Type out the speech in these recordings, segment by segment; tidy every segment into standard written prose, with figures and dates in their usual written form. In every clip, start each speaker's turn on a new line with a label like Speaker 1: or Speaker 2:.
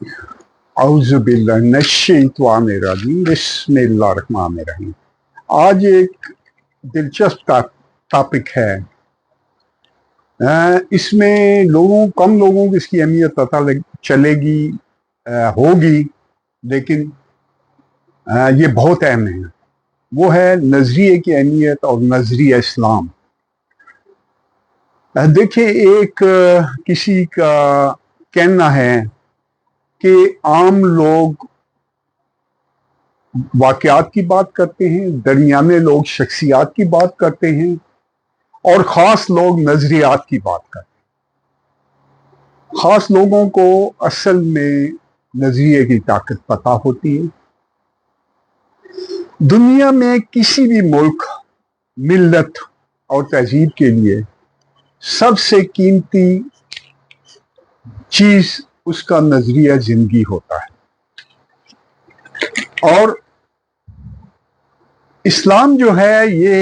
Speaker 1: اعوذ باللہ من الشیطان الرجیم، بسم اللہ الرحمن الرحیم۔ آج ایک دلچسپ ٹاپک ہے۔ اس میں کم لوگوں کو اس کی اہمیت پتہ چلے گی، ہوگی، لیکن یہ بہت اہم ہے۔ وہ ہے نظریے کی اہمیت اور نظریہ اسلام۔ دیکھیں، ایک کسی کا کہنا ہے کہ عام لوگ واقعات کی بات کرتے ہیں، درمیانے لوگ شخصیات کی بات کرتے ہیں، اور خاص لوگ نظریات کی بات کرتے ہیں۔ خاص لوگوں کو اصل میں نظریے کی طاقت پتہ ہوتی ہے۔ دنیا میں کسی بھی ملک، ملت اور تہذیب کے لیے سب سے قیمتی چیز اس کا نظریہ زندگی ہوتا ہے۔ اور اسلام جو ہے، یہ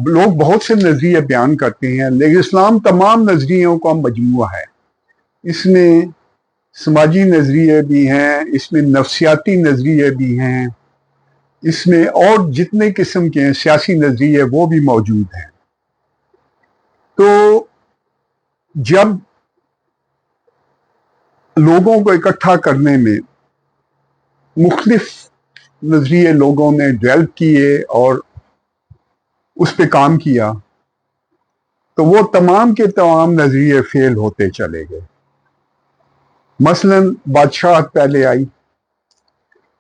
Speaker 1: لوگ بہت سے نظریے بیان کرتے ہیں، لیکن اسلام تمام نظریوں کا مجموعہ ہے۔ اس میں سماجی نظریے بھی ہیں، اس میں نفسیاتی نظریے بھی ہیں، اس میں اور جتنے قسم کے ہیں سیاسی نظریے وہ بھی موجود ہیں۔ تو جب لوگوں کو اکٹھا کرنے میں مختلف نظریے لوگوں نے ڈیولپ کیے اور اس پہ کام کیا، تو وہ تمام کے تمام نظریے فیل ہوتے چلے گئے۔ مثلاً بادشاہت پہلے آئی،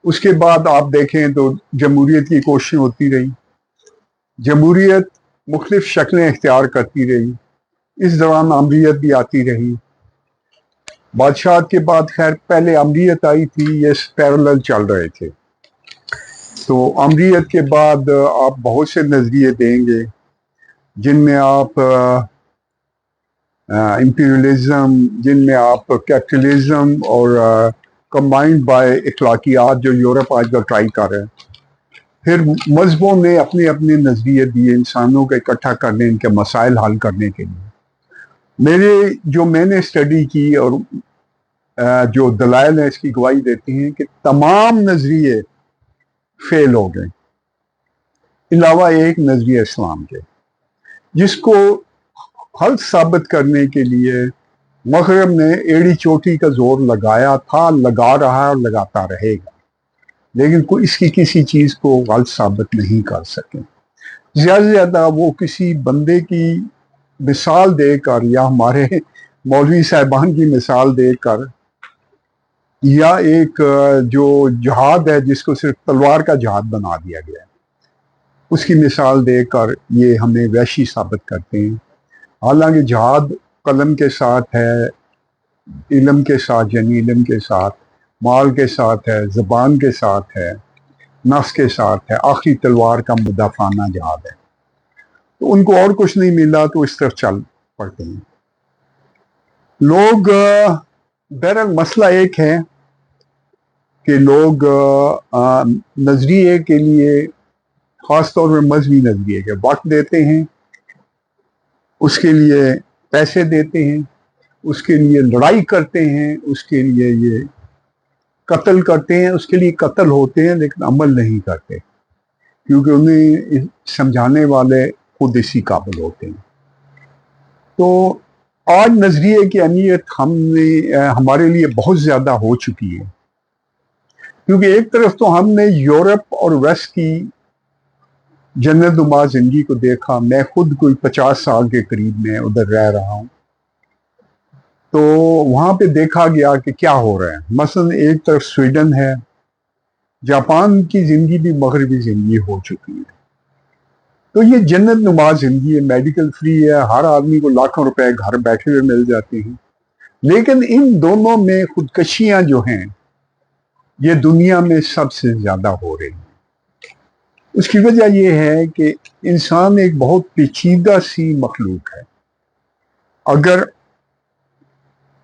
Speaker 1: اس کے بعد آپ دیکھیں تو جمہوریت کی کوششیں ہوتی رہی، جمہوریت مختلف شکلیں اختیار کرتی رہی، اس دوران امریت بھی آتی رہی۔ بادشاہت کے بعد خیر پہلے امریت آئی تھی، یہ پیرالل چل رہے تھے۔ تو امریت کے بعد آپ بہت سے نظریے دیں گے، جن میں آپ امپیریلزم، جن میں آپ کیپٹلزم اور کمبائنڈ بائی اخلاقیات جو یورپ آج کل ٹرائی کر رہے ہیں۔ پھر مذہبوں نے اپنے اپنے نظریے دیے انسانوں کو اکٹھا کرنے، ان کے مسائل حل کرنے کے لیے۔ میں نے اسٹڈی کی اور جو دلائل ہیں اس کی گواہی دیتے ہیں کہ تمام نظریے فیل ہو گئے، علاوہ ایک نظریہ اسلام کے، جس کو حل ثابت کرنے کے لیے مغرب نے ایڑی چوٹی کا زور لگایا تھا، لگا رہا اور لگاتا رہے گا، لیکن کوئی اس کی کسی چیز کو غلط ثابت نہیں کر سکے۔ زیادہ سے زیادہ وہ کسی بندے کی مثال دے کر، یا ہمارے مولوی صاحبان کی مثال دے کر، یا ایک جو جہاد ہے جس کو صرف تلوار کا جہاد بنا دیا گیا ہے، اس کی مثال دے کر یہ ہمیں وحشی ثابت کرتے ہیں۔ حالانکہ جہاد قلم کے ساتھ ہے، علم کے ساتھ، یعنی علم کے ساتھ، مال کے ساتھ ہے، زبان کے ساتھ ہے، نفس کے ساتھ ہے، آخری تلوار کا مدافعانہ جہاد ہے۔ تو ان کو اور کچھ نہیں ملا تو اس طرف چل پڑتے ہیں لوگ۔ بہرحال مسئلہ ایک ہے کہ لوگ نظریے کے لیے، خاص طور پہ مذہبی نظریے کے، وقت دیتے ہیں، اس کے لیے پیسے دیتے ہیں، اس کے لیے لڑائی کرتے ہیں، اس کے لیے یہ قتل کرتے ہیں، اس کے لیے قتل ہوتے ہیں، لیکن عمل نہیں کرتے، کیونکہ انہیں سمجھانے والے خود اسی قابل ہوتے ہیں۔ تو آج نظریے کی اہمیت ہمارے لیے بہت زیادہ ہو چکی ہے، کیونکہ ایک طرف تو ہم نے یورپ اور ویسٹ کی جنت نما زندگی کو دیکھا۔ میں خود کوئی 50 سال کے قریب میں ادھر رہ رہا ہوں، تو وہاں پہ دیکھا گیا کہ کیا ہو رہا ہے۔ مثلا ایک طرف سویڈن ہے، جاپان کی زندگی بھی مغربی زندگی ہو چکی ہے۔ تو یہ جنت نما زندگی ہے، میڈیکل فری ہے، ہر آدمی کو لاکھوں روپے گھر بیٹھے ہوئے مل جاتے ہیں، لیکن ان دونوں میں خودکشیاں جو ہیں یہ دنیا میں سب سے زیادہ ہو رہی ہیں۔ اس کی وجہ یہ ہے کہ انسان ایک بہت پیچیدہ سی مخلوق ہے۔ اگر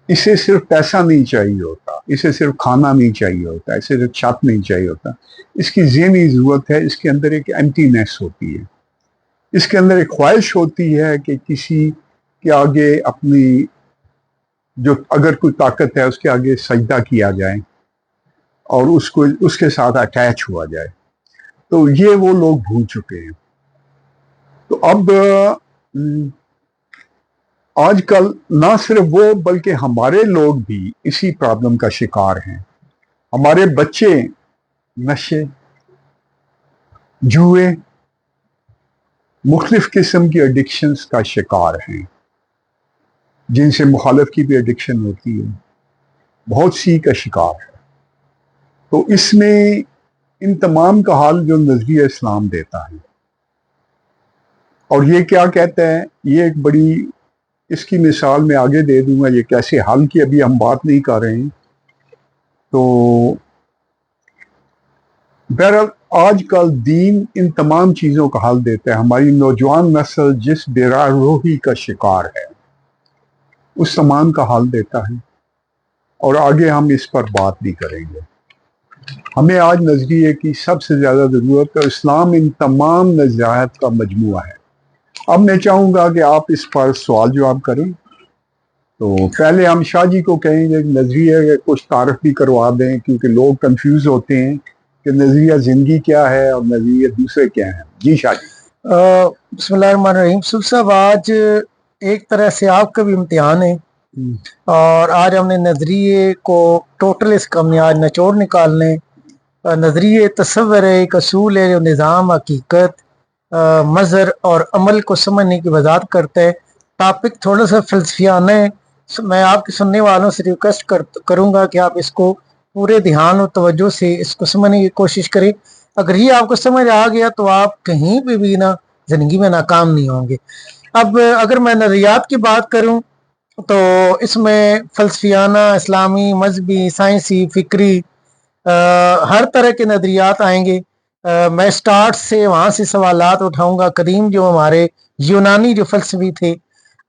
Speaker 1: اسے صرف پیسہ نہیں چاہیے ہوتا، اسے صرف کھانا نہیں چاہیے ہوتا، اسے صرف چھت نہیں چاہیے ہوتا، اس کی ذہنی ضرورت ہے، اس کے اندر ایک ایمٹینس ہوتی ہے، اس کے اندر ایک خواہش ہوتی ہے کہ کسی کے آگے اپنی جو اگر کوئی طاقت ہے اس کے آگے سجدہ کیا جائے، اور اس کے ساتھ اٹیچ ہوا جائے. تو یہ وہ لوگ بھول چکے ہیں. تو اب آج کل نہ صرف وہ بلکہ ہمارے لوگ بھی اسی پرابلم کا شکار ہیں. ہمارے بچے نشے، جوئے، مختلف قسم کی ایڈکشنز کا شکار ہیں، جن سے مخالف کی بھی ایڈکشن ہوتی ہے، بہت سی کا شکار ہے. تو اس میں ان تمام کا حال جو نظریہ اسلام دیتا ہے، اور یہ کیا کہتا ہے، یہ ایک بڑی، اس کی مثال میں آگے دے دوں گا. یہ کیسے حل کی ابھی ہم بات نہیں کر رہے ہیں. تو بہرحال آج کل دین ان تمام چیزوں کا حل دیتا ہے. ہماری نوجوان نسل جس بے راہ روحی کا شکار ہے، اس تمام کا حل دیتا ہے. اور آگے ہم اس پر بات بھی کریں گے. ہمیں آج نظریے کی سب سے زیادہ ضرورت ہے. اسلام ان تمام نظریات کا مجموعہ ہے. اب میں چاہوں گا کہ آپ اس پر سوال جواب کریں. تو پہلے ہم شاہ جی کو کہیں گے کہ نظریے کچھ تعارف بھی کروا دیں، کیونکہ لوگ کنفیوز ہوتے ہیں کہ نظریہ زندگی کیا ہے اور نظریہ دوسرے کیا ہیں. جی شاہ جی.
Speaker 2: بسم اللہ الرحمن الرحیم. سب صاحب، آج ایک طرح سے آپ کا بھی امتحان ہے، اور آج ہم نے نظریے کو ٹوٹل اس کا ہم نے آج نچوڑ نکالنے. نظریے تصور ہے، ایک اصول ہے جو نظام، حقیقت، مظہر اور عمل کو سمجھنے کی وضاحت کرتا ہے. ٹاپک تھوڑا سا فلسفیانہ ہے. میں آپ کے سننے والوں سے ریکویسٹ کروں گا کہ آپ اس کو پورے دھیان اور توجہ سے اس کو سمجھنے کی کوشش کریں. اگر یہ آپ کو سمجھ آ گیا تو آپ کہیں پہ بھی نا زندگی میں ناکام نہیں ہوں گے. اب اگر میں نظریات کی بات کروں تو اس میں فلسفیانہ، اسلامی، مذہبی، سائنسی، فکری، ہر طرح کے نظریات آئیں گے. میں سٹارٹ سے وہاں سے سوالات اٹھاؤں گا. قدیم جو ہمارے یونانی جو فلسفی تھے،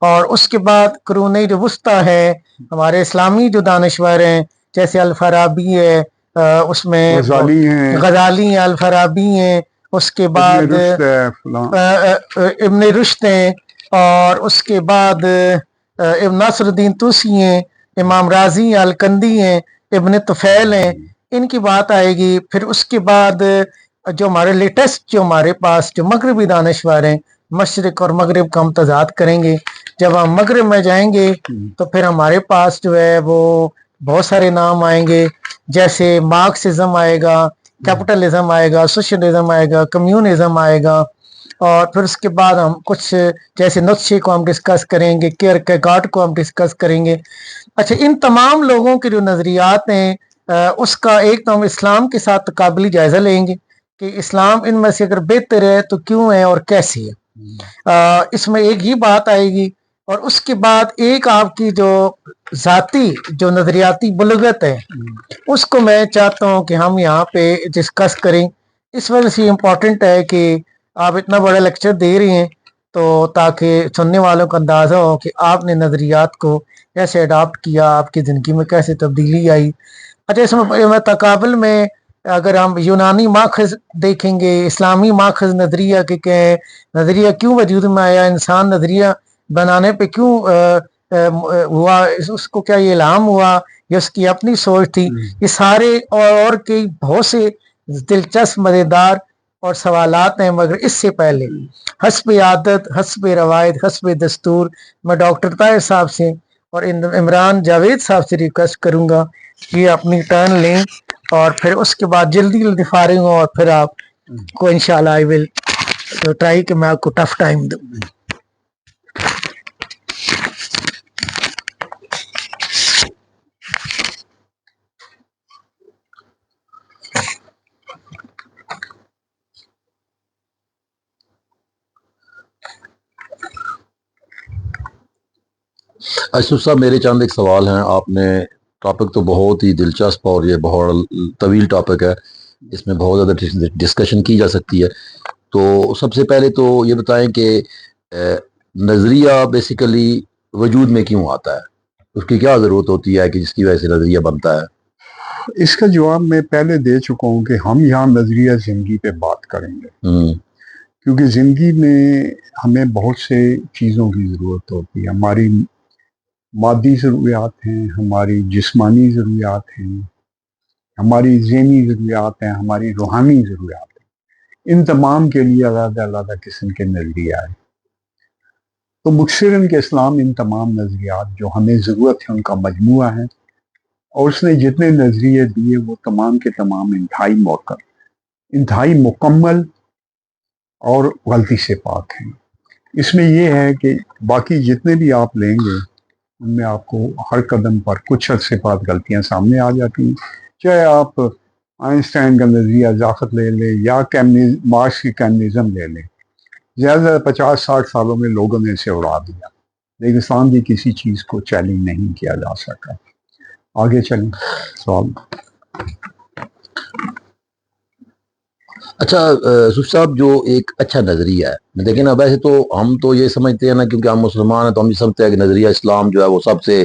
Speaker 2: اور اس کے بعد قرون جو وسطی ہے، ہمارے اسلامی جو دانشور ہیں جیسے الفارابی ہے، اس میں
Speaker 1: غزالی ہیں،
Speaker 2: غزالی ہیں، الفارابی ہیں، اس کے بعد
Speaker 1: ابن رشد ہے، فلاں
Speaker 2: ابن رشد ہیں، اور اس کے بعد ابن ناصر الدین طوسی ہیں، امام راضی ہیں، الکندی ہیں، ابن طفیل ہیں. ان کی بات آئے گی. پھر اس کے بعد جو ہمارے لیٹسٹ جو ہمارے پاس جو مغربی دانشور ہیں، مشرق اور مغرب کا ہم تضاد کریں گے. جب ہم مغرب میں جائیں گے تو پھر ہمارے پاس جو ہے وہ بہت سارے نام آئیں گے، جیسے مارکسزم آئے گا، کیپٹلزم آئے گا، سوشلزم آئے گا، کمیونزم آئے گا. اور پھر اس کے بعد ہم کچھ جیسے نوتشے کو ہم ڈسکس کریں گے، کیرکیگارڈ کو ہم ڈسکس کریں گے. اچھا، ان تمام لوگوں کے جو نظریات ہیں، اس کا ایک تو ہم اسلام کے ساتھ تقابلی جائزہ لیں گے کہ اسلام ان میں سے اگر بہتر ہے تو کیوں ہے اور کیسی ہے. اس میں ایک ہی بات آئے گی. اور اس کے بعد ایک آپ کی جو ذاتی جو نظریاتی بلغت ہے، اس کو میں چاہتا ہوں کہ ہم یہاں پہ ڈسکس کریں. اس وجہ سے امپورٹنٹ ہے کہ آپ اتنا بڑا لیکچر دے رہے ہیں تو تاکہ سننے والوں کو اندازہ ہو کہ آپ نے نظریات کو کیسے اڈاپٹ کیا، آپ کی زندگی میں کیسے تبدیلی آئی. اچھا، اس میں تقابل میں اگر ہم یونانی ماخذ دیکھیں گے، اسلامی ماخذ نظریہ کے کہ نظریہ کیوں وجود میں آیا، انسان نظریہ بنانے پہ کیوں ہوا، اس کو کیا یہ الہام ہوا یا اس کی اپنی سوچ تھی. یہ سارے اور کئی بہت سے دلچسپ مزیدار اور سوالات ہیں. مگر اس سے پہلے حسب عادت، حسب روایت، حسب دستور میں ڈاکٹر طاہر صاحب سے اور عمران جاوید صاحب سے ریکویسٹ کروں گا کہ اپنی ٹرن لیں، اور پھر اس کے بعد جلدی جلدی فارغ ہوں، اور پھر آپ کو انشاءاللہ آئی ول ٹرائی کہ میں آپ کو ٹف ٹائم دوں.
Speaker 3: اشرف صاحب، میرے چند ایک سوال ہیں. آپ نے ٹاپک تو بہت ہی دلچسپ اور یہ بہت طویل ٹاپک ہے، اس میں بہت زیادہ ڈسکشن کی جا سکتی ہے. تو سب سے پہلے تو یہ بتائیں کہ نظریہ بیسیکلی وجود میں کیوں آتا ہے؟ اس کی کیا ضرورت ہوتی ہے کہ جس کی وجہ سے نظریہ بنتا ہے؟
Speaker 1: اس کا جواب میں پہلے دے چکا ہوں کہ ہم یہاں نظریہ زندگی پہ بات کریں گے، کیونکہ زندگی میں ہمیں بہت سے چیزوں کی ضرورت ہوتی ہے. ہماری مادی ضروریات ہیں، ہماری جسمانی ضروریات ہیں، ہماری ذہنی ضروریات ہیں، ہماری روحانی ضروریات ہیں، ان تمام کے لیے علیحدہ علیحدہ قسم کے نظریہ ہیں۔ تو مکثراً کے اسلام ان تمام نظریات جو ہمیں ضرورت ہے ان کا مجموعہ ہے، اور اس نے جتنے نظریے دیے وہ تمام کے تمام انتہائی مکمل اور غلطی سے پاک ہیں۔ اس میں یہ ہے کہ باقی جتنے بھی آپ لیں گے ان میں آپ کو ہر قدم پر کچھ عرصے بعد غلطیاں سامنے آ جاتی ہیں، چاہے آپ آئنسٹائن کا نظریہ ضافت لے لیں یا مارکس کی کمیونزم لے لیں، زیادہ 50-60 سالوں میں لوگوں نے اسے اڑا دیا، لیکن اسلام کی کسی چیز کو چیلنج نہیں کیا جا سکا۔ آگے چلیں سوال۔
Speaker 3: اچھا یوسف صاحب، جو ایک اچھا نظریہ ہے، دیکھیں نا، ویسے تو ہم تو یہ سمجھتے ہیں نا، کیونکہ ہم مسلمان ہیں تو ہم یہ سمجھتے ہیں کہ نظریہ اسلام جو ہے وہ سب سے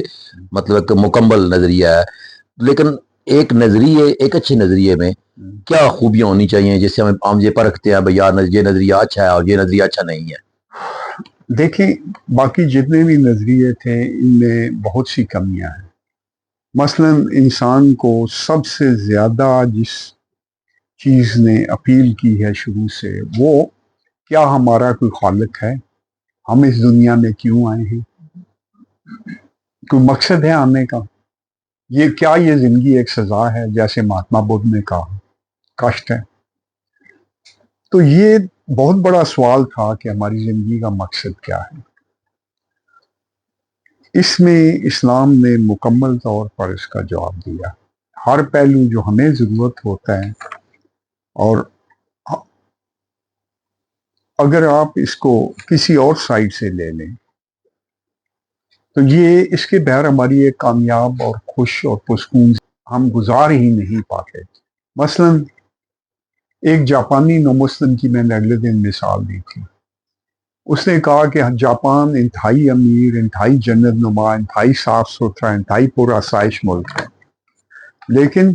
Speaker 3: مطلب کہ مکمل نظریہ ہے، لیکن ایک نظریے، ایک اچھے نظریے میں کیا خوبیاں ہونی چاہیے جس سے ہم یہ پرکھتے ہیں بھائی یار یہ نظریہ اچھا ہے اور یہ نظریہ اچھا نہیں ہے؟
Speaker 1: دیکھیں، باقی جتنے بھی نظریے تھے ان میں بہت سی کمیاں ہیں۔ مثلا انسان کو سب سے زیادہ جس چیز نے اپیل کی ہے شروع سے، وہ کیا ہمارا کوئی خالق ہے، ہم اس دنیا میں کیوں آئے ہیں، کوئی مقصد ہے آنے کا، یہ زندگی ایک سزا ہے جیسے مہاتما بدھ نے کہا، کشٹ ہے۔ تو یہ بہت بڑا سوال تھا کہ ہماری زندگی کا مقصد کیا ہے۔ اس میں اسلام نے مکمل طور پر اس کا جواب دیا، ہر پہلو جو ہمیں ضرورت ہوتا ہے، اور اگر آپ اس کو کسی اور سائڈ سے لے لیں تو یہ اس کے بغیر ہماری ایک کامیاب اور خوش اور پرسکون ہم گزار ہی نہیں پاتے۔ مثلا ایک جاپانی نو مسلم کی میں نے اگلے دن مثال دی تھی، اس نے کہا کہ جاپان انتہائی امیر، انتہائی جنت نما، انتہائی صاف ستھرا، انتہائی پر آسائش ملک ہے، لیکن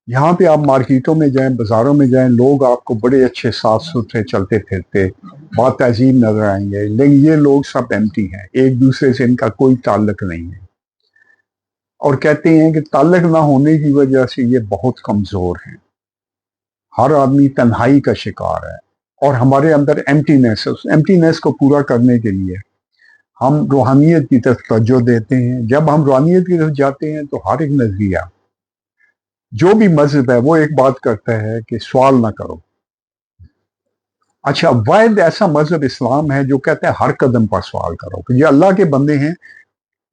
Speaker 1: یہاں پہ آپ مارکیٹوں میں جائیں، بازاروں میں جائیں، لوگ آپ کو بڑے اچھے صاف ستھرے چلتے پھرتے بہت تہذیب نظر آئیں گے، لیکن یہ لوگ سب ایمٹی ہیں، ایک دوسرے سے ان کا کوئی تعلق نہیں ہے، اور کہتے ہیں کہ تعلق نہ ہونے کی وجہ سے یہ بہت کمزور ہیں، ہر آدمی تنہائی کا شکار ہے، اور ہمارے اندر ایمٹینس ہے۔ اس ایمٹینس کو پورا کرنے کے لیے ہم روحانیت کی طرف توجہ دیتے ہیں۔ جب ہم روحانیت کی طرف جاتے ہیں تو ہر ایک نظریہ، جو بھی مذہب ہے، وہ ایک بات کرتا ہے کہ سوال نہ کرو۔ اچھا، واحد ایسا مذہب اسلام ہے جو کہتا ہے ہر قدم پر سوال کرو، کہ یہ اللہ کے بندے ہیں،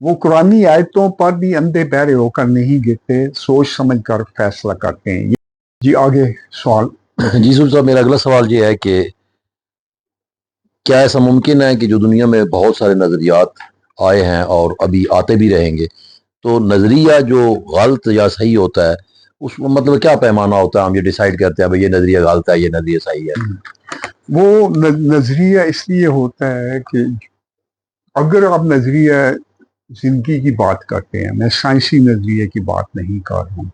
Speaker 1: وہ قرآنی آیتوں پر بھی اندھے بہرے ہو کر نہیں گرتے، سوچ سمجھ کر فیصلہ کرتے ہیں۔ جی آگے سوال۔
Speaker 3: جی یوسف صاحب، میرا اگلا سوال یہ ہے کہ کیا ایسا ممکن ہے کہ جو دنیا میں بہت سارے نظریات آئے ہیں اور ابھی آتے بھی رہیں گے، تو نظریہ جو غلط یا صحیح ہوتا ہے اس میں مطلب کیا پیمانہ ہوتا ہے، ہم یہ ڈیسائیڈ کرتے ہیں بھائی یہ نظریہ غلط ہے، یہ نظریہ صحیح ہے؟
Speaker 1: وہ نظریہ اس لیے ہوتا ہے کہ اگر آپ نظریہ زندگی کی بات کرتے ہیں، میں سائنسی نظریے کی بات نہیں کر رہا ہوں،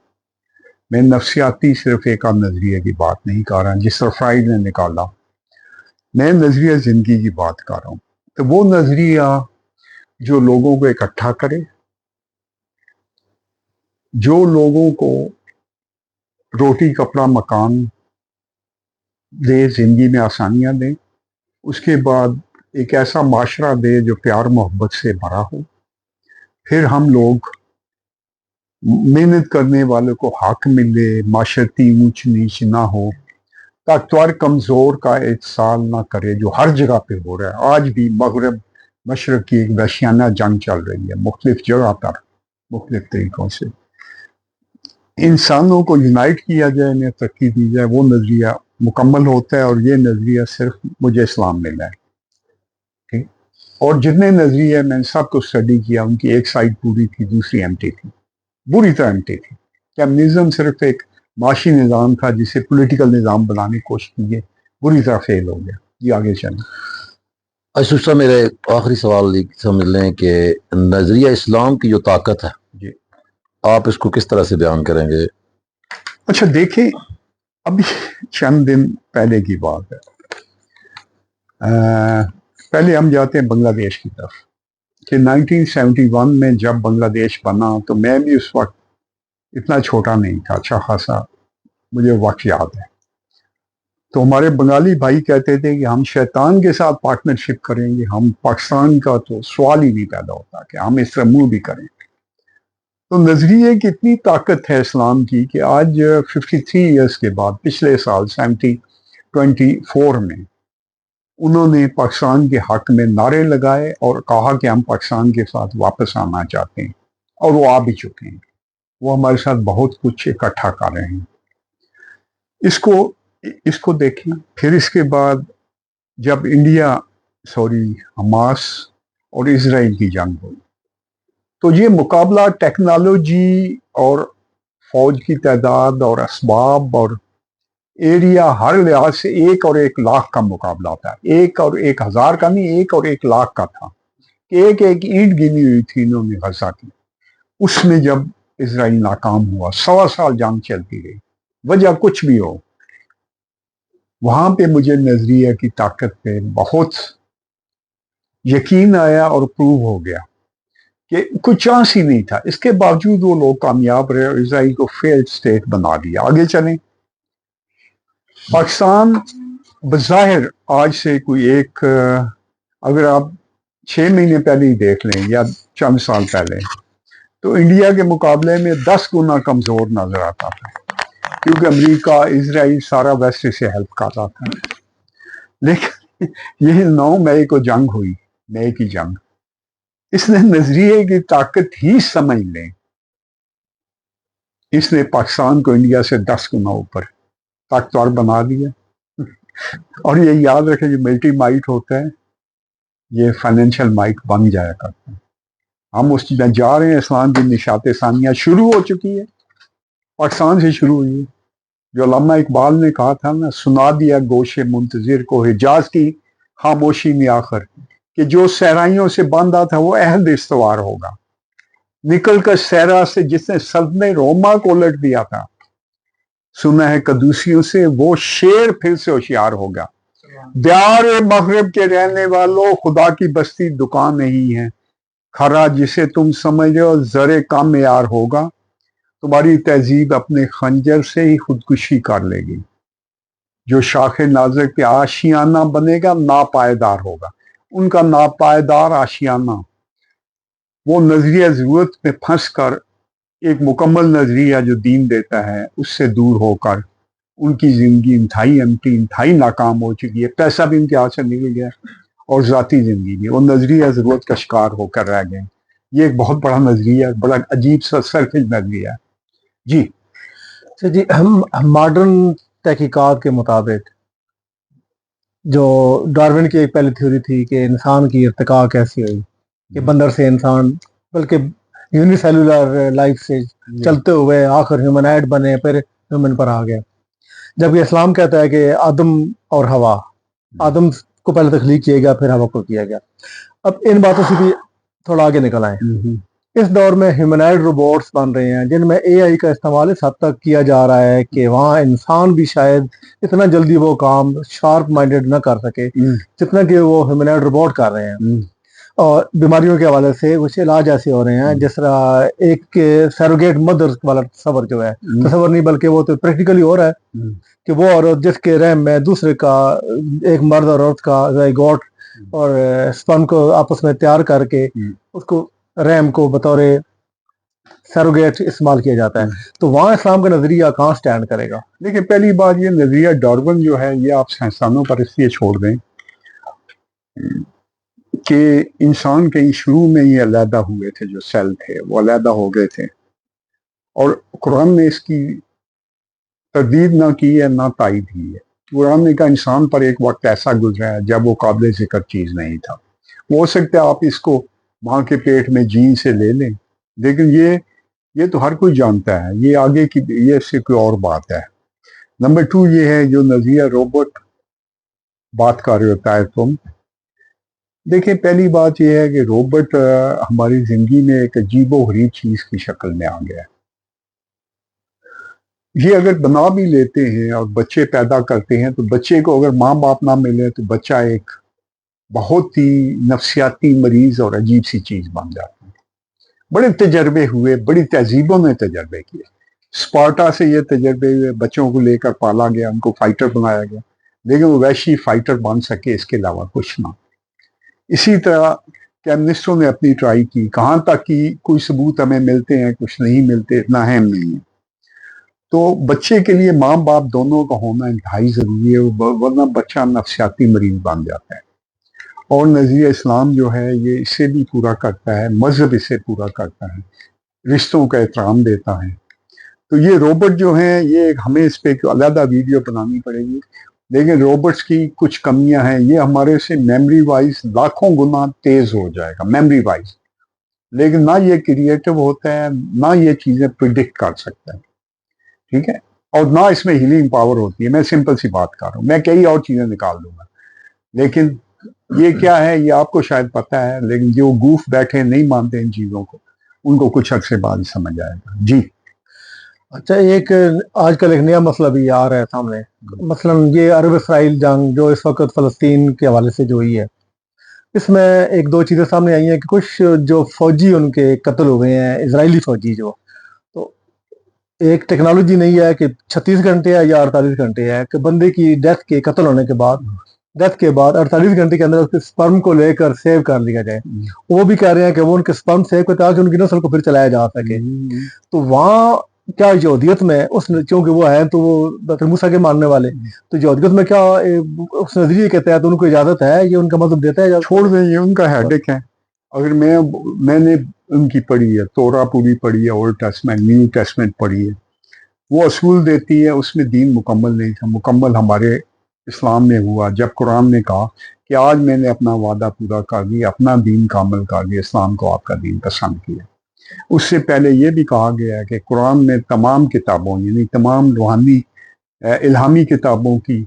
Speaker 1: میں نفسیاتی صرف ایک آدھ نظریے کی بات نہیں کر رہا، جس طرح فرائیڈ نے نکالا، میں نظریہ زندگی کی بات کر رہا ہوں۔ تو وہ نظریہ جو لوگوں کو اکٹھا کرے، جو لوگوں کو روٹی کپڑا مکان دے، زندگی میں آسانیاں دے، اس کے بعد ایک ایسا معاشرہ دے جو پیار محبت سے بھرا ہو، پھر ہم لوگ محنت کرنے والوں کو حق ملے، معاشرتی اونچ نیچ نہ ہو، طاقتور کمزور کا اتصال نہ کرے جو ہر جگہ پہ ہو رہا ہے۔ آج بھی مغرب مشرق کی ایک وحشیانہ جنگ چل رہی ہے مختلف جگہ پر، مختلف طریقوں سے۔ انسانوں کو یونائٹ کیا جائے، انہیں ترقی دی جائے، وہ نظریہ مکمل ہوتا ہے، اور یہ نظریہ صرف مجھے اسلام ملا ہے، ٹھیک؟ اور جتنے نظریے میں نے سب کو اسٹڈی کیا، ان کی ایک سائڈ پوری تھی، دوسری ایمٹی تھی، بری طرح ایمٹی تھی۔ کمیونزم صرف ایک معاشی نظام تھا جسے پولیٹیکل نظام بنانے کی کوشش کی ہے، بری طرح فیل ہو گیا۔ جی آگے چلیں۔
Speaker 3: یوسف صاحب، میرے آخری سوال سمجھ لیں کہ نظریہ اسلام کی جو طاقت ہے،
Speaker 1: جی
Speaker 3: آپ اس کو کس طرح سے بیان کریں گے؟
Speaker 1: اچھا دیکھیں، ابھی چند دن پہلے کی بات ہے، پہلے ہم جاتے ہیں بنگلہ دیش کی طرف، کہ 1971 میں جب بنگلہ دیش بنا تو میں بھی اس وقت इतना छोटा नहीं था, अच्छा खासा मुझे वक्त याद है। तो हमारे बंगाली भाई कहते थे कि हम शैतान के साथ पार्टनरशिप करेंगे, हम पाकिस्तान का तो सवाल ही नहीं पैदा होता कि हम इस तरह मुंह भी करें। तो नजरिए की इतनी ताकत है इस्लाम की कि आज 53 ईयर्स के बाद, पिछले साल 2024 में उन्होंने पाकिस्तान के हक में नारे लगाए और कहा कि हम पाकिस्तान के साथ वापस आना चाहते हैं, और वो आ भी चुके हैं। वो हमारे साथ बहुत कुछ इकट्ठा कर रहे हैं। इसको देखें। फिर इसके बाद जब हमास और इजराइल की जंग हुई, तो ये मुकाबला टेक्नोलॉजी और फौज की तादाद और असबाब और एरिया, हर लिहाज से 1 और 1 लाख का मुकाबला था। 1 और 1 हज़ार का नहीं, 1 और 1 लाख का था। एक एक ईंट गिनी हुई थी इन्होंने गजा की। उसमें जब इजराइल नाकाम हुआ, 1.25 साल जंग चलती रही, वजह कुछ भी हो, वहां पे मुझे नजरिया की ताकत पे बहुत यकीन आया और प्रूव हो गया कि कुछ चांस ही नहीं था। इसके बावजूद वो लोग कामयाब रहे और इसराइल को फेल्ड स्टेट बना दिया। आगे चलें। पाकिस्तान बज़ाहिर आज से कोई एक, अगर आप 6 महीने पहले ही देख लें या चंद साल पहले, तो इंडिया के मुकाबले में 10 गुना कमज़ोर नजर आता था, क्योंकि अमेरिका, इजराइल सारा वेस्ट से हेल्प कर रहा था। लेकिन यही 9 मई को जंग हुई, मई की जंग, इसने नजरिए की ताकत ही समझ लें, इसने पाकिस्तान को इंडिया से 10 गुना ऊपर ताकतवर बना दिया। और ये याद रखें, जो मिलिट्री माइट होता है ये फाइनेंशियल माइट बन जाया करता है। हम उस चीज़ जा रहे हैं। इस्लाम की निशात सानिया शुरू हो चुकी है, पाकिस्तान से शुरू हुई है। जो अल्लामा इकबाल ने कहा था ना, सुना दिया गोशे मुंतजिर को हिजाज की खामोशी में आखिर, कि जो सहराइयों से बांधा था वो अहद इस्तवार होगा। निकल कर सहरा से जिसने सल्तनत रोमा को उलट दिया था, सुना है कदूसियों से वो शेर फिर से होशियार होगा। प्यार मगरिब के रहने वालों, खुदा की बस्ती दुकान नहीं है। खरा जिसे तुम समझ हो जरे कम यार होगा। तुम्हारी तहजीब अपने खंजर से ही खुदकुशी कर लेगी। जो शाखे नाज़िक पे आशियाना बनेगा नापायदार होगा। उनका नापायदार आशियाना, वो नजरिया जरूरत में फंस कर एक मुकम्मल नजरिया जो दीन देता है उससे दूर होकर उनकी जिंदगी इंतहाई नाकाम हो चुकी है। पैसा भी उनके हाथ से निकल गया और ज़ाती जिंदगी भी, वो नजरिया जरूरत का शिकार होकर रह गए। ये एक बहुत बड़ा नजरिया, बड़ा अजीब सा सरफिज नजरिया है। जी
Speaker 4: तो जी, हम मॉडर्न तहकीकात के मुताबिक, जो डार्विन की एक पहली थ्योरी थी कि इंसान की इर्तिका कैसी हुई, कि बंदर से इंसान, बल्कि यूनिसेलुलर लाइफ से चलते हुए आखिर ह्यूमनॉइड बने, फिर ह्यूमन पर आ गया। जबकि इस्लाम कहता है कि आदम और हवा, आदम को पहले तख्लीक किया गया, फिर हवा को किया गया। अब इन बातों से भी थोड़ा आगे निकल आए। इस दौर में ह्यूमनॉइड रोबोट्स बन रहे हैं जिनमें एआई का इस्तेमाल इस हद तक किया जा रहा है कि वहाँ इंसान भी शायद इतना जल्दी वो काम शार्प माइंडेड न कर सके जितना कि वो ह्यूमनॉइड रोबोट कर रहे हैं। और बीमारियों के हवाले से कुछ इलाज ऐसे हो रहे हैं, जिस तरह एक सैरोगेट मदर वाला तस्वर जो है, तस्वर नहीं बल्कि वो तो प्रैक्टिकली हो रहा है कि वो औरत जिसके रहम में दूसरे का, एक मर्द और औरत का ज़ाइगोट और स्पर्म को आपस में तैयार करके उसको रहम को बतौर सैरोगेट इस्तेमाल किया जाता है। तो वहाँ इस्लाम का नजरिया कहाँ स्टैंड करेगा?
Speaker 1: देखिए, पहली बात ये नजरिया डार्विन जो है, ये आप साइंसदानों पर इसलिए छोड़ दें कि इंसान के शुरू में ही अलहदा हुए थे, जो सेल थे वो अलहदा हो गए थे, और कुरान ने इसकी तरदीद ना की है ना तायद की है। कुरान ने कहा इंसान पर एक वक्त ऐसा गुजरा है जब वो काबिल ज़िक्र चीज़ नहीं था। वो हो सकता है आप इसको माँ के पेट में जीन से ले लें, लेकिन ये तो हर कोई जानता है, ये आगे की, ये इससे कोई और बात है। नंबर 2 ये है जो नजरिया रोबोट बात कर रहे होता है तुम। देखिए, पहली बात यह है कि रोबोट हमारी जिंदगी में एक अजीबो गरीब चीज की शक्ल में आ गया है। ये अगर बना भी लेते हैं और बच्चे पैदा करते हैं, तो बच्चे को अगर माँ बाप ना मिले तो बच्चा एक बहुत ही नफसियाती मरीज और अजीब सी चीज बन जाती है। बड़े तजर्बे हुए, बड़ी तहजीबों ने तजर्बे किए, स्पार्टा से ये तजर्बे हुए, बच्चों को लेकर पाला गया, उनको फाइटर बनाया गया, लेकिन वो वैशी फाइटर बन सके, इसके अलावा कुछ ना। इसी तरह केमिस्टों ने अपनी ट्राई की, कहाँ तक की कोई सबूत हमें मिलते हैं, कुछ नहीं मिलते, इतना अहम नहीं है। तो बच्चे के लिए माँ बाप दोनों का होना इंतहाई ज़रूरी है, वरना बच्चा नफसियाती मरीज बन जाता है। और नज़रिया इस्लाम जो है ये इसे भी पूरा करता है, मजहब इसे पूरा करता है, रिश्तों का एहतराम देता है। तो ये रोबोट जो हैं, ये हमें इस पर अलग वीडियो बनानी पड़ेगी, लेकिन रोबोट्स की कुछ कमियां हैं। ये हमारे से मेमोरी वाइज लाखों गुना तेज हो जाएगा मेमोरी वाइज, लेकिन ना ये क्रिएटिव होता है, ना ये चीज़ें प्रिडिक्ट कर सकता है, ठीक है, और ना इसमें हीलिंग पावर होती है। मैं सिंपल सी बात कर रहा हूँ, मैं कई और चीज़ें निकाल दूंगा, लेकिन ये क्या है ये आपको शायद पता है, लेकिन जो गूफ बैठे नहीं मानते इन चीज़ों को, उनको कुछ अर्से बाद समझ आएगा। जी
Speaker 4: अच्छा, एक आजकल एक नया मसला भी आ रहा है सामने, मसलन ये अरब इसराइल जंग जो इस वक्त फ़लस्तीन के हवाले से जो हुई है, इसमें एक दो चीज़ें सामने आई हैं कि कुछ जो फौजी उनके कत्ल हो गए हैं, इजरायली फौजी जो, तो एक टेक्नोलॉजी नहीं है कि 36 घंटे है या 48 घंटे है कि बंदे की डेथ के कत्ल होने के बाद 48 घंटे के अंदर उसके स्पर्म को लेकर सेव कर लिया जाए। वो भी कह रहे हैं कि वो उनके स्पर्म सेव करते ताकि उनकी नस्ल को फिर चलाया जा सके। तो वहाँ क्या यहूदियत में उस, क्योंकि वो है तो वो बकरी मूसा के मानने वाले, तो यहूदियत में क्या उस नजरिए के तहत उनको इजाजत है, ये उनका मजहब देता है इजाजत?
Speaker 1: छोड़ दें, ये उनका हेडेक है। अगर मैंने उनकी पढ़ी है, तोरा पूरी पढ़ी है, ओल्ड टेस्टमेंट, न्यू टेस्टमेंट पढ़ी है, वो असूल देती है, उसमें दीन मुकम्मल नहीं था। मुकम्मल हमारे इस्लाम में हुआ जब कुरान ने कहा कि आज मैंने अपना वादा पूरा कर दिया, अपना दीन कामिल कर दिया, इस्लाम को आपका दीन पसंद किया। उससे पहले ये भी कहा गया है कि कुरान में तमाम किताबों यानी तमाम रूहानी इल्हामी किताबों की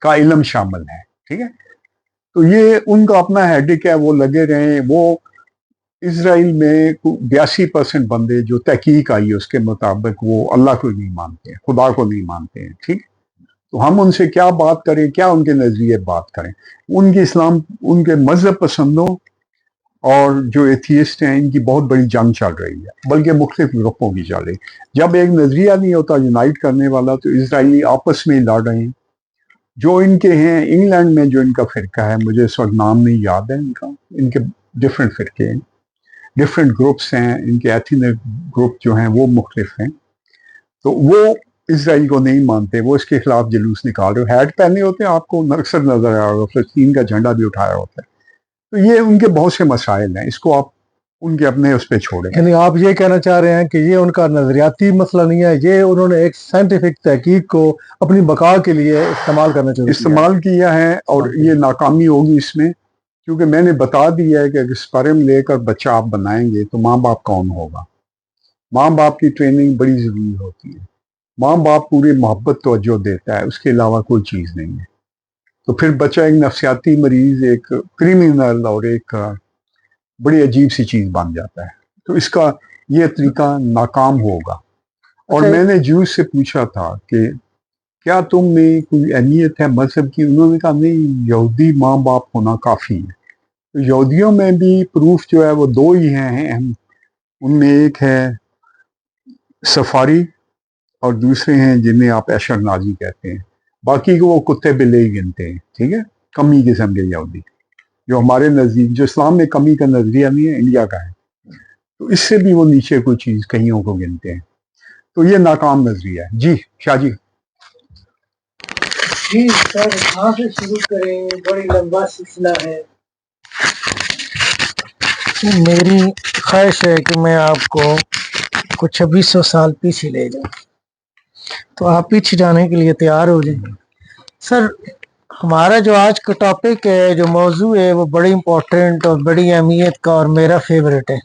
Speaker 1: का इल्म शामिल है, ठीक है। तो ये उनका अपना हेडिक है, वो लगे रहे। वो इसराइल में 82% बंदे जो तहकीक आई है उसके मुताबिक वो अल्लाह को नहीं मानते हैं, खुदा को नहीं मानते हैं, ठीक। तो हम उनसे क्या बात करें, क्या उनके नज़रिए बात करें? उनके इस्लाम, उनके मजहब पसंदों और जो एथियस्ट हैं, इनकी बहुत बड़ी जंग चल रही है, बल्कि मुख्तलिफ ग्रुपों की चल रही। जब एक नज़रिया नहीं होता यूनाइट करने वाला, तो इसराइली आपस में ही लड़ रहे हैं। जो इनके हैं इंग्लैंड में, जो इनका फ़िरका है, मुझे इस वक्त नाम नहीं याद है इनका, इनके डिफरेंट फ़िरके हैं, डिफरेंट ग्रुप्स हैं, इनके एथनिक ग्रुप जो हैं वो मुख्तलिफ हैं। तो वो इसराइल को नहीं मानते, वो इसके खिलाफ जुलूस निकाल रहे हो। हैट पहने होते हैं, आपको अक्सर नजर आ रहा होगा, फ़लस्तीन का झंडा भी उठाया होता है। तो ये उनके बहुत से मसाइल हैं, इसको आप उनके अपने उस पर छोड़ें।
Speaker 4: यानी आप ये कहना चाह रहे हैं कि ये उनका नजरियाती मसला नहीं है, ये उन्होंने एक साइंटिफिक तहकीक को अपनी बका के लिए इस्तेमाल करना चाहिए,
Speaker 1: इस्तेमाल किया है, और ये नाकामी होगी इसमें, क्योंकि मैंने बता दिया है कि अगर स्पर्म लेकर बच्चा आप बनाएंगे तो माँ बाप कौन होगा। माँ बाप की ट्रेनिंग बड़ी ज़रूरी होती है। माँ बाप पूरी मोहब्बत तवज्जो देता है, उसके अलावा कोई चीज़ नहीं है। तो फिर बच्चा एक नफसियाती मरीज, एक क्रिमिनल और एक बड़ी अजीब सी चीज़ बन जाता है। तो इसका ये तरीका नाकाम होगा। और मैंने जूस से पूछा था कि क्या तुम में कोई अहमियत है मजहब की? उन्होंने कहा नहीं, यहूदी माँ बाप होना काफ़ी है। तो यहूदियों में भी प्रूफ जो है वो दो ही हैं अहम। उनमें एक है सफारी और दूसरे हैं जिन्हें आप एशर नाजी कहते हैं। बाकी को वो कुत्ते बिल्ले ही गिनते हैं, ठीक है। कमी किस्म के यहूदी जो हमारे नज़दीक, जो इस्लाम में कमी का नजरिया नहीं है, इंडिया का है, तो इससे भी वो नीचे कोई चीज़ कईयों को गिनते हैं। तो ये नाकाम नजरिया है। जी शाह जी।
Speaker 2: जी सर, कहाँ से शुरू करें? बड़ी लंबा सिलसिला है। मेरी ख्वाहिश है कि मैं आपको कुछ 2600 साल पीछे ले जाऊं, तो आप पीछे जाने के लिए तैयार हो जाएं। सर, हमारा जो आज का टॉपिक है, जो मौजू है, वो बड़ी इम्पोर्टेंट और बड़ी अहमियत का और मेरा फेवरेट है।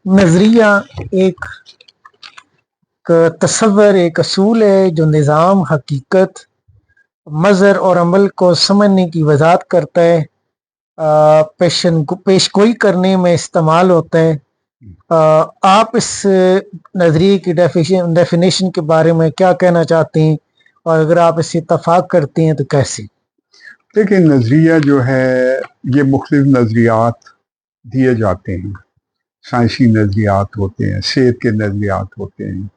Speaker 2: नज़रिया एक तस्वर, एक असूल है जो निज़ाम, हकीकत, मज़हर और अमल को समझने की वजाहत करता है, पेशगोई करने में इस्तेमाल होता है। आप इस नज़रिए की डेफिनेशन के बारे में क्या कहना चाहते हैं, और अगर आप इससे इत्तफाक करते हैं तो कैसे?
Speaker 1: देखिए, नज़रिया जो है ये मुख्तलिफ नज़रियात दिए जाते हैं। साइंसी नज़रियात होते हैं, सेहत के नज़रियात होते हैं,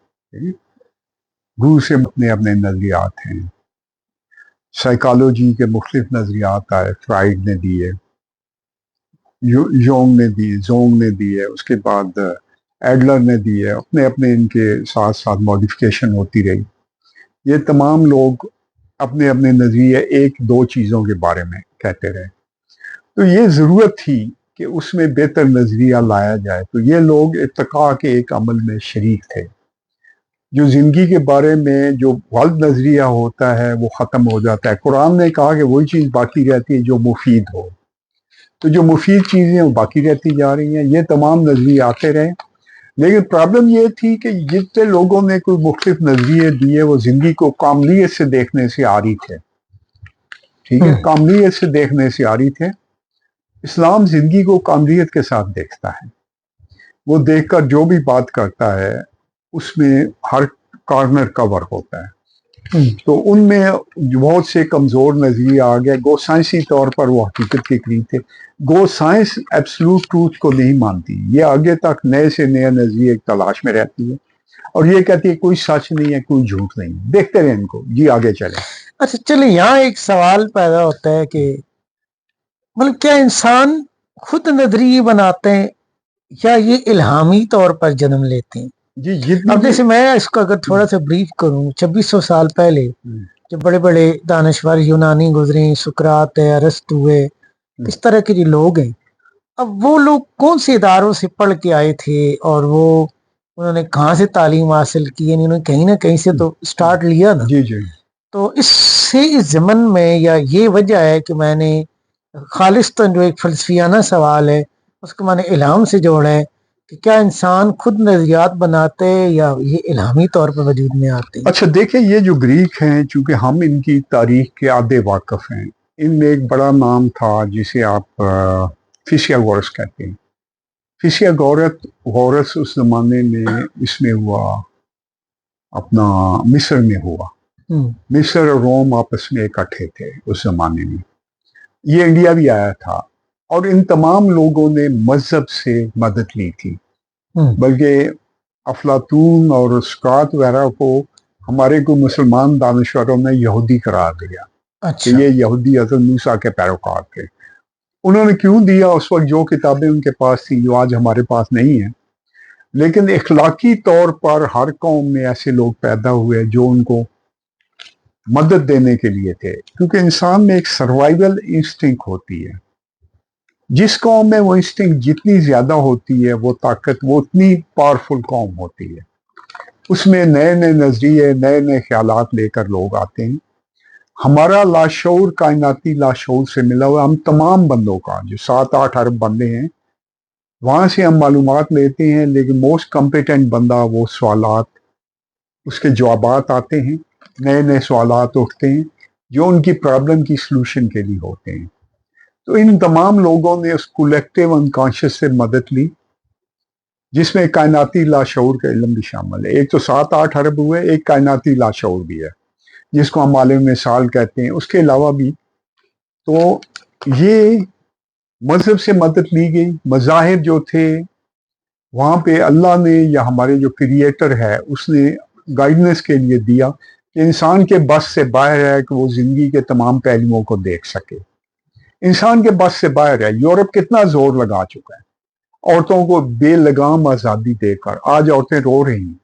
Speaker 1: रूह से अपने अपने नज़रियात हैं। साइकोलॉजी के मुख्तलिफ नज़रियात आए, फ्राइड ने दिए, योंग ने दिए, जोंग ने दिए, उसके बाद एडलर ने दिए, अपने अपने इनके साथ साथ मॉडिफिकेशन होती रही। ये तमाम लोग अपने अपने नज़रिए एक दो चीज़ों के बारे में कहते रहे। तो ये ज़रूरत थी कि उसमें बेहतर नज़रिया लाया जाए। तो ये लोग इत्तका के एक अमल में शरीक थे। जो ज़िंदगी के बारे में जो गलत नज़रिया होता है वो ख़त्म हो जाता है। कुरान ने कहा कि वही चीज़ बाकी रहती है जो मुफीद हो। तो जो मुफीद चीज़ें वो बाकी रहती जा रही हैं। ये तमाम नज़रिए आते रहे, लेकिन प्रॉब्लम ये थी कि जितने लोगों ने कोई मुख्तलिफ नज़रिए दिए वो ज़िंदगी को कामलियत से देखने से आ रही थे। ठीक है, कामलियत से देखने से आ रही थे। इस्लाम ज़िंदगी को कामलियत के साथ देखता है। वो देखकर जो भी बात करता है उसमें हर कॉर्नर कवर होता है। तो उनमें बहुत से कमज़ोर नज़रिए आ गए। गो साइंसी तौर पर वो हकीकत के करीब थे। गो साइंस एब्सोल्यूट ट्रूथ को नहीं मानती, ये आगे तक नए से नए नज़रिए की तलाश में रहती है और ये कहती है कोई सच नहीं है, कोई झूठ नहीं है। देखते रहे इनको। जी आगे चले।
Speaker 2: अच्छा चलिए, यहाँ एक सवाल पैदा होता है कि मतलब क्या इंसान खुद नजरिए बनाते हैं या ये इल्हामी तौर पर जन्म लेते हैं?
Speaker 1: जी जितनी
Speaker 2: अब जैसे मैं इसको अगर थोड़ा सा ब्रीफ करूं, 2600 साल पहले जो बड़े बड़े दानश्वर यूनानी गुजरे, सुकरात है, अरस्तू है, इस तरह के जो लोग हैं, अब वो लोग कौन से इदारों से पढ़ के आए थे और वो उन्होंने कहाँ से तालीम हासिल की? यानी उन्होंने कहीं ना कहीं से तो स्टार्ट लिया ना।
Speaker 1: जी जी
Speaker 2: तो इससे इस ज़मन में या ये वजह है कि मैंने खालिस्तन जो एक फलसफियाना सवाल है उसको मैंने इल्हाम से जोड़ा है कि क्या इंसान खुद नजरियात बनाते हैं या ये इल्हामी तौर पर वजूद में आते हैं?
Speaker 1: अच्छा देखिए, ये जो ग्रीक हैं, चूंकि हम इनकी तारीख के आधे वाकफ हैं, इनमें एक बड़ा नाम था जिसे आप फिसियागोरस कहते हैं। फिसियागोरस उस जमाने में इसमें हुआ, अपना मिस्र में हुआ। मिस्र और रोम आपस में इकट्ठे थे उस जमाने में। ये इंडिया भी आया था और इन तमाम लोगों ने मजहब से मदद ली थी। बल्कि अफलातून और सुकरात वगैरह को हमारे को मुसलमान दानश्वरों ने यहूदी करार दिया।
Speaker 2: अच्छा।
Speaker 1: कि ये यहूदी हज़रत मूसा के पैरोकार थे। उन्होंने क्यों दिया? उस वक्त जो किताबें उनके पास थी जो आज हमारे पास नहीं है, लेकिन इखलाकी तौर पर हर कौम में ऐसे लोग पैदा हुए जो उनको मदद देने के लिए थे, क्योंकि इंसान में एक सर्वाइवल इंस्टिंक्ट होती है। जिस कौम में वो इंस्टिंक्ट जितनी ज्यादा होती है वो ताकत, वो उतनी पावरफुल कौम होती है। उसमें नए नए नजरिए, नए नए ख्यालात लेकर लोग आते हैं। हमारा लाशऊर कायनाती लाशऊर से मिला हुआ, हम तमाम बंदों का जो 7-8 अरब बंदे हैं वहां से हम मालूमात लेते हैं, लेकिन मोस्ट कॉम्पिटेंट बंदा वो सवालात, उसके जवाबात आते हैं, नए नए सवालात उठते हैं जो उनकी प्रॉब्लम की सलूशन के लिए होते हैं। तो इन तमाम लोगों ने उस कलेक्टिव अनकॉन्शियस से मदद ली, जिसमें कायनाती लाशऊर का इल्म भी शामिल है। एक तो 7-8 अरब हुए, एक कायनाती लाशऊर भी है जिसको हम आलिम साल कहते हैं। उसके अलावा भी तो ये मजहब से मदद ली गई। मज़ाहिर जो थे वहाँ पे अल्लाह ने या हमारे जो क्रिएटर है उसने गाइडेंस के लिए दिया कि इंसान के बस से बाहर है कि वो ज़िंदगी के तमाम पहलुओं को देख सके। इंसान के बस से बाहर है। यूरोप कितना जोर लगा चुका है औरतों को बेलगाम आज़ादी देकर। आज औरतें रो रही हैं,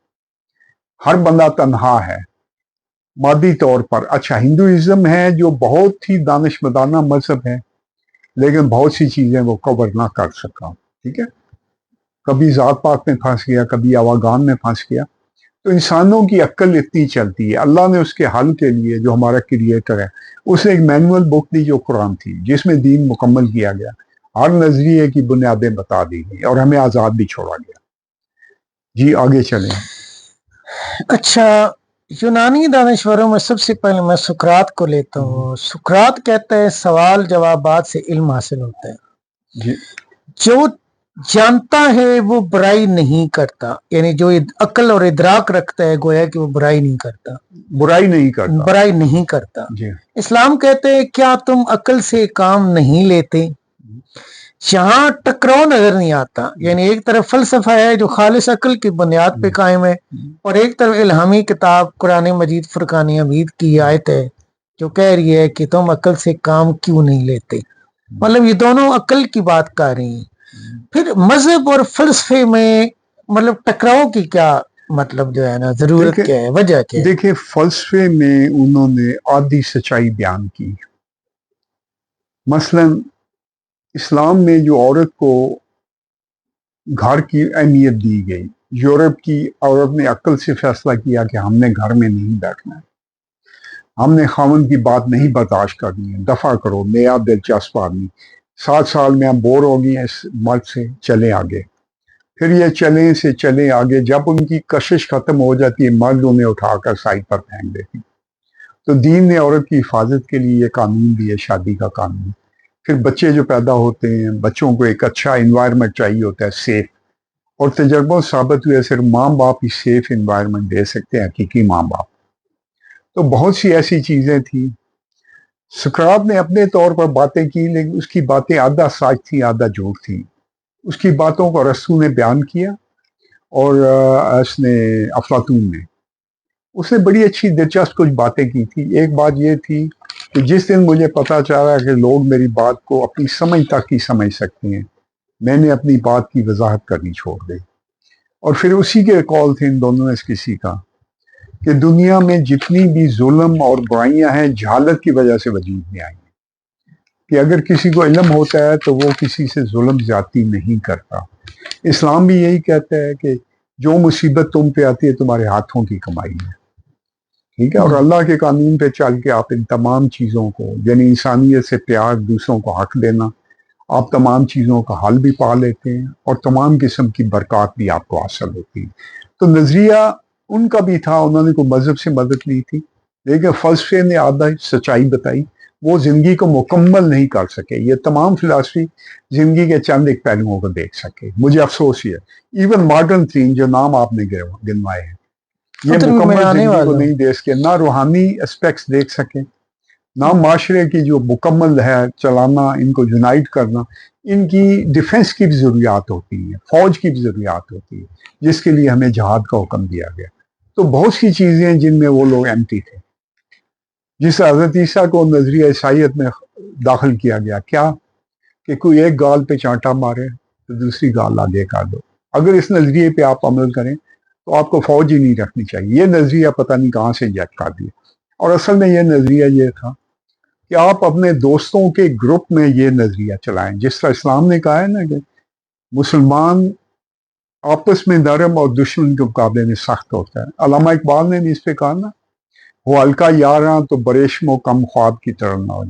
Speaker 1: हर बंदा तन्हा है मादी तौर पर। अच्छा, हिंदुइज्म है जो बहुत ही दानिशमंदाना मजहब है, लेकिन बहुत सी चीज़ें वो कवर ना कर सका। ठीक है, कभी ज़ात पात में फंस गया, कभी आवागान में फंस गया। तो इंसानों की अक्ल इतनी चलती है। अल्लाह ने उसके हल के लिए, जो हमारा क्रिएटर है, उसने एक मैनुअल बुक दी जो कुरान थी, जिसमें दीन मुकम्मल किया गया, हर नजरिए की बुनियादें बता दी गई और हमें आज़ाद भी छोड़ा गया। जी आगे चलें।
Speaker 2: अच्छा, यूनानी दानश्वरों में सबसे पहले मैं सुकरात को लेता हूँ। सुकरात कहता है सवाल जवाबात से इल्म हासिल होता है।
Speaker 1: जी
Speaker 2: जो जानता है वो बुराई नहीं करता, यानी जो अक्ल और इदराक रखता है गोया कि वो बुराई नहीं करता।
Speaker 1: बुराई नहीं करता।
Speaker 2: बुराई नहीं करता।
Speaker 1: जी
Speaker 2: इस्लाम कहते हैं क्या तुम अक्ल से काम नहीं लेते? यहाँ टकराव नजर नहीं आता। यानी एक तरफ फलसफा है जो खालिस अक्ल की बुनियाद पे कायम है, और एक तरफ इल्हामी किताब कुरान मजीद फुरकान हमीद की आयत है जो कह रही है कि तुम अक्ल से काम क्यों नहीं लेते। मतलब ये दोनों अक्ल की बात कर रही हैं। फिर मजहब और फलसफे में मतलब टकराव की क्या मतलब जो है ना जरूरत
Speaker 1: देखिए-
Speaker 2: क्या है, वजह क्या है?
Speaker 1: देखिए, फलसफे में उन्होंने आधी सच्चाई बयान की। मसलन इस्लाम में जो औरत को घर की अहमियत दी गई, यूरोप की औरत ने अक्ल से फैसला किया कि हमने घर में नहीं बैठना है, हमने खामन की बात नहीं बर्दाश्त करनी है, दफा करो, नया दिलचस्प आदमी, 7 साल में हम बोर हो गए इस मर्द से, चले आगे। फिर ये चले से चले आगे, जब उनकी कशिश खत्म हो जाती है, मर्द उन्हें उठाकर साइड पर फेंक देती। तो दीन ने औरत की हिफाजत के लिए ये कानून भी है, शादी का कानून। फिर बच्चे जो पैदा होते हैं, बच्चों को एक अच्छा इन्वायरमेंट चाहिए होता है, सेफ, और तजर्बा साबित हुआ सिर्फ माँ बाप ही सेफ इन्वायरमेंट दे सकते हैं, हकीकी माँ बाप। तो बहुत सी ऐसी चीज़ें थी। सुकरात ने अपने तौर पर बातें की, लेकिन उसकी बातें आधा सच थी आधा झूठ थी। उसकी बातों को अरस्तू ने बयान किया और उसने अफलातून ने, उसने बड़ी अच्छी दिलचस्प कुछ बातें की थी। एक बात ये थी कि जिस दिन मुझे पता चला कि लोग मेरी बात को अपनी समझ तक ही समझ सकते हैं, मैंने अपनी बात की वजाहत करनी छोड़ दी। और फिर उसी के कॉल थे इन दोनों में से किसी का कि दुनिया में जितनी भी जुल्म और बुराइयां हैं, जहालत की वजह से वजूद में आई हैं। कि अगर किसी को इल्म होता है तो वो किसी से जुल्म ज्यादती नहीं करता। इस्लाम भी यही कहता है कि जो मुसीबत तुम पे आती है तुम्हारे हाथों की कमाई है, ठीक है। और अल्लाह के कानून पे चल के आप इन तमाम चीज़ों को, यानी इंसानियत से प्यार, दूसरों को हक देना, आप तमाम चीज़ों का हल भी पा लेते हैं और तमाम किस्म की बरकत भी आपको हासिल होती है। तो नज़रिया उनका भी था, उन्होंने कोई मजहब से मदद ली थी, लेकिन फलसफे ने आधा सच्चाई बताई। वो ज़िंदगी को मुकम्मल नहीं कर सके। ये तमाम फिलासफी ज़िंदगी के चंद एक पहलुओं को देख सके। मुझे अफसोस है, इवन मॉडर्न थीम जो नाम आपने गिनवाए हैं, ये
Speaker 2: तो
Speaker 1: मुकम्मल
Speaker 2: मैं आने
Speaker 1: जिंदगी को
Speaker 2: वाला
Speaker 1: नहीं देख सके, ना रूहानी एस्पेक्ट्स देख सके, ना माशरे की जो मुकम्मल है चलाना, इनको यूनाइट करना। इनकी डिफेंस की भी ज़रूरियात होती है, फौज की भी ज़रूरियात होती है, जिसके लिए हमें जहाद का हुक्म दिया गया। तो बहुत सी चीज़ें हैं जिनमें वो लोग एम्प्टी थे। जिस हज़रत ईसा को नजरिया ईसाइयत में दाखिल किया गया, क्या कि कोई एक गाल पे चांटा मारे तो दूसरी गाल आगे कर दो। अगर इस नजरिए पे आप अमल करें तो आपको फौज ही नहीं रखनी चाहिए। ये नजरिया पता नहीं कहाँ से इजाद कर दिया। और असल में ये नजरिया ये था कि आप अपने दोस्तों के ग्रुप में ये नजरिया चलाएं। जिस तरह इस्लाम ने कहा है ना कि मुसलमान आपस में नरम और दुश्मन के मुकाबले में सख्त होता है। अल्लामा इकबाल ने भी इस पे कहा ना, वो हल्का यारा तो बरेशमो कम ख्वाब की तरह ना हो,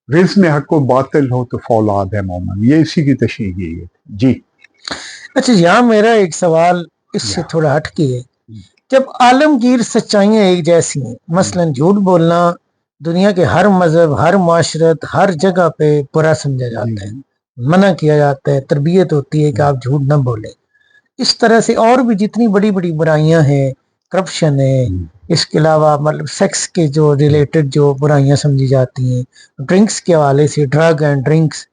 Speaker 1: रिज़्क़ में हक व बातिल हो तो फौलाद है मोमन। ये इसी की तशरीह यही है जी।
Speaker 2: अच्छा, यहाँ मेरा एक सवाल इससे थोड़ा हटके है। जब आलमगीर सच्चाइयाँ एक जैसी हैं, मसलन झूठ बोलना दुनिया के हर मजहब, हर माशरत, हर जगह पे बुरा समझा जाता है, मना किया जाता है, तरबियत होती है कि आप झूठ ना बोलें। इस तरह से और भी जितनी बड़ी बड़ी बुराइयां हैं, करप्शन है, इसके अलावा मतलब सेक्स के जो रिलेटेड जो बुराइयां समझी जाती हैं, ड्रिंक्स के हवाले से ड्रग एंड ड्रिंक्स,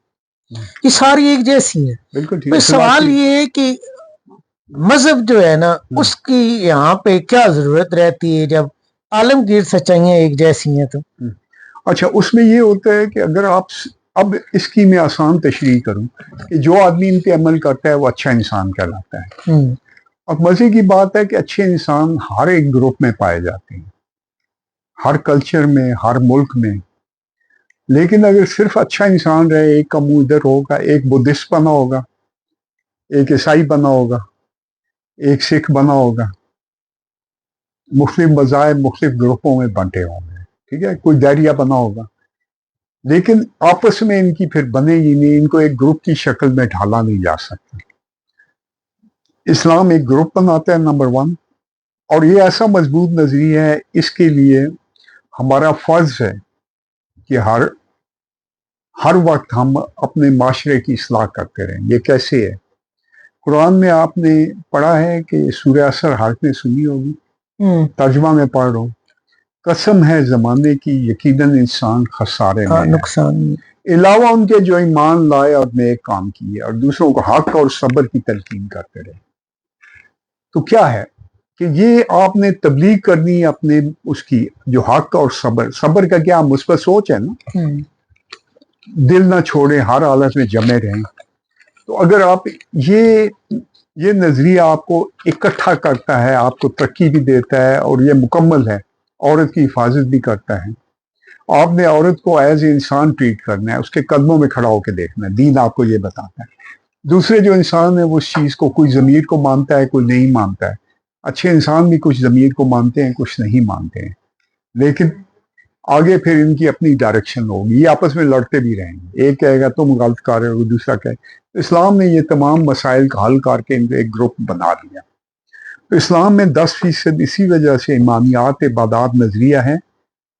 Speaker 2: ये सारी एक जैसी हैं।
Speaker 1: बिल्कुल ठीक
Speaker 2: तो
Speaker 1: है।
Speaker 2: सवाल ये है कि मजहब जो है ना, उसकी यहाँ पे क्या जरूरत रहती है जब आलमगीर सच्चाइयाँ एक जैसी हैं? तो
Speaker 1: अच्छा, उसमें ये होता है कि अगर आप, अब इसकी मैं आसान तशरीह करूं कि जो आदमी इन पे अमल करता है वो अच्छा इंसान कहलाता है। अब मजे की बात है कि अच्छे इंसान हर एक ग्रुप में पाए जाते हैं, हर कल्चर में, हर मुल्क में। लेकिन अगर सिर्फ अच्छा इंसान रहे, एक का मुंह इधर होगा, एक बुद्धिस्ट बना होगा, एक ईसाई बना होगा, एक सिख बना होगा, मुख्तलिफ मज़ाहिब मुख्तलिफ ग्रुपों में बंटे होंगे, ठीक है, कोई दायरिया बना होगा, लेकिन आपस में इनकी फिर बनेगी नहीं, इनको एक ग्रुप की शक्ल में ढाला नहीं जा सकता। इस्लाम एक ग्रुप बनाता है, नंबर 1, और ये ऐसा मजबूत नजरिया है, इसके लिए हमारा फर्ज है कि हर वक्त हम अपने माशरे की इस्लाह करते रहें। ये कैसे है? कुरान में आपने पढ़ा है कि सूरह असर हर ने सुनी होगी, तर्जुमा में पढ़ रहा हूँ, कसम है ज़माने की यकीनन इंसान खसारे में है।
Speaker 2: नुकसान
Speaker 1: علاوہ ان کے جو ایمان لائے اور نیک کام کیے اور دوسروں کو حق اور صبر کی تلقین کرتے رہے. تو کیا ہے کہ یہ آپ نے تبلیغ کرنی ہے اپنے اس کی جو حق اور صبر کا کیا مثبت سوچ ہے نا، دل نہ چھوڑیں، ہر حالت میں جمے رہیں. تو اگر آپ یہ نظریہ آپ کو اکٹھا کرتا ہے، آپ کو ترقی بھی دیتا ہے اور یہ مکمل ہے، عورت کی حفاظت بھی کرتا ہے. آپ نے عورت کو ایز اے انسان ٹریٹ کرنا ہے، اس کے قدموں میں کھڑا ہو کے دیکھنا ہے. دین آپ کو یہ بتاتا ہے. دوسرے جو انسان ہے وہ اس چیز کو کوئی ضمیر کو مانتا ہے، کوئی نہیں مانتا ہے. اچھے انسان بھی کچھ ضمیر کو مانتے ہیں، کچھ نہیں مانتے ہیں. لیکن آگے پھر ان کی اپنی ڈائریکشن ہوگی، یہ آپس میں لڑتے بھی رہیں گے. ایک کہے گا تم غلط کر رہے ہو، دوسرا کہے. اسلام نے یہ تمام مسائل کا حل کر کے ان کو ایک گروپ بنا دیا. تو اسلام میں 10% اسی وجہ سے ایمانیات، عبادات، نظریہ ہے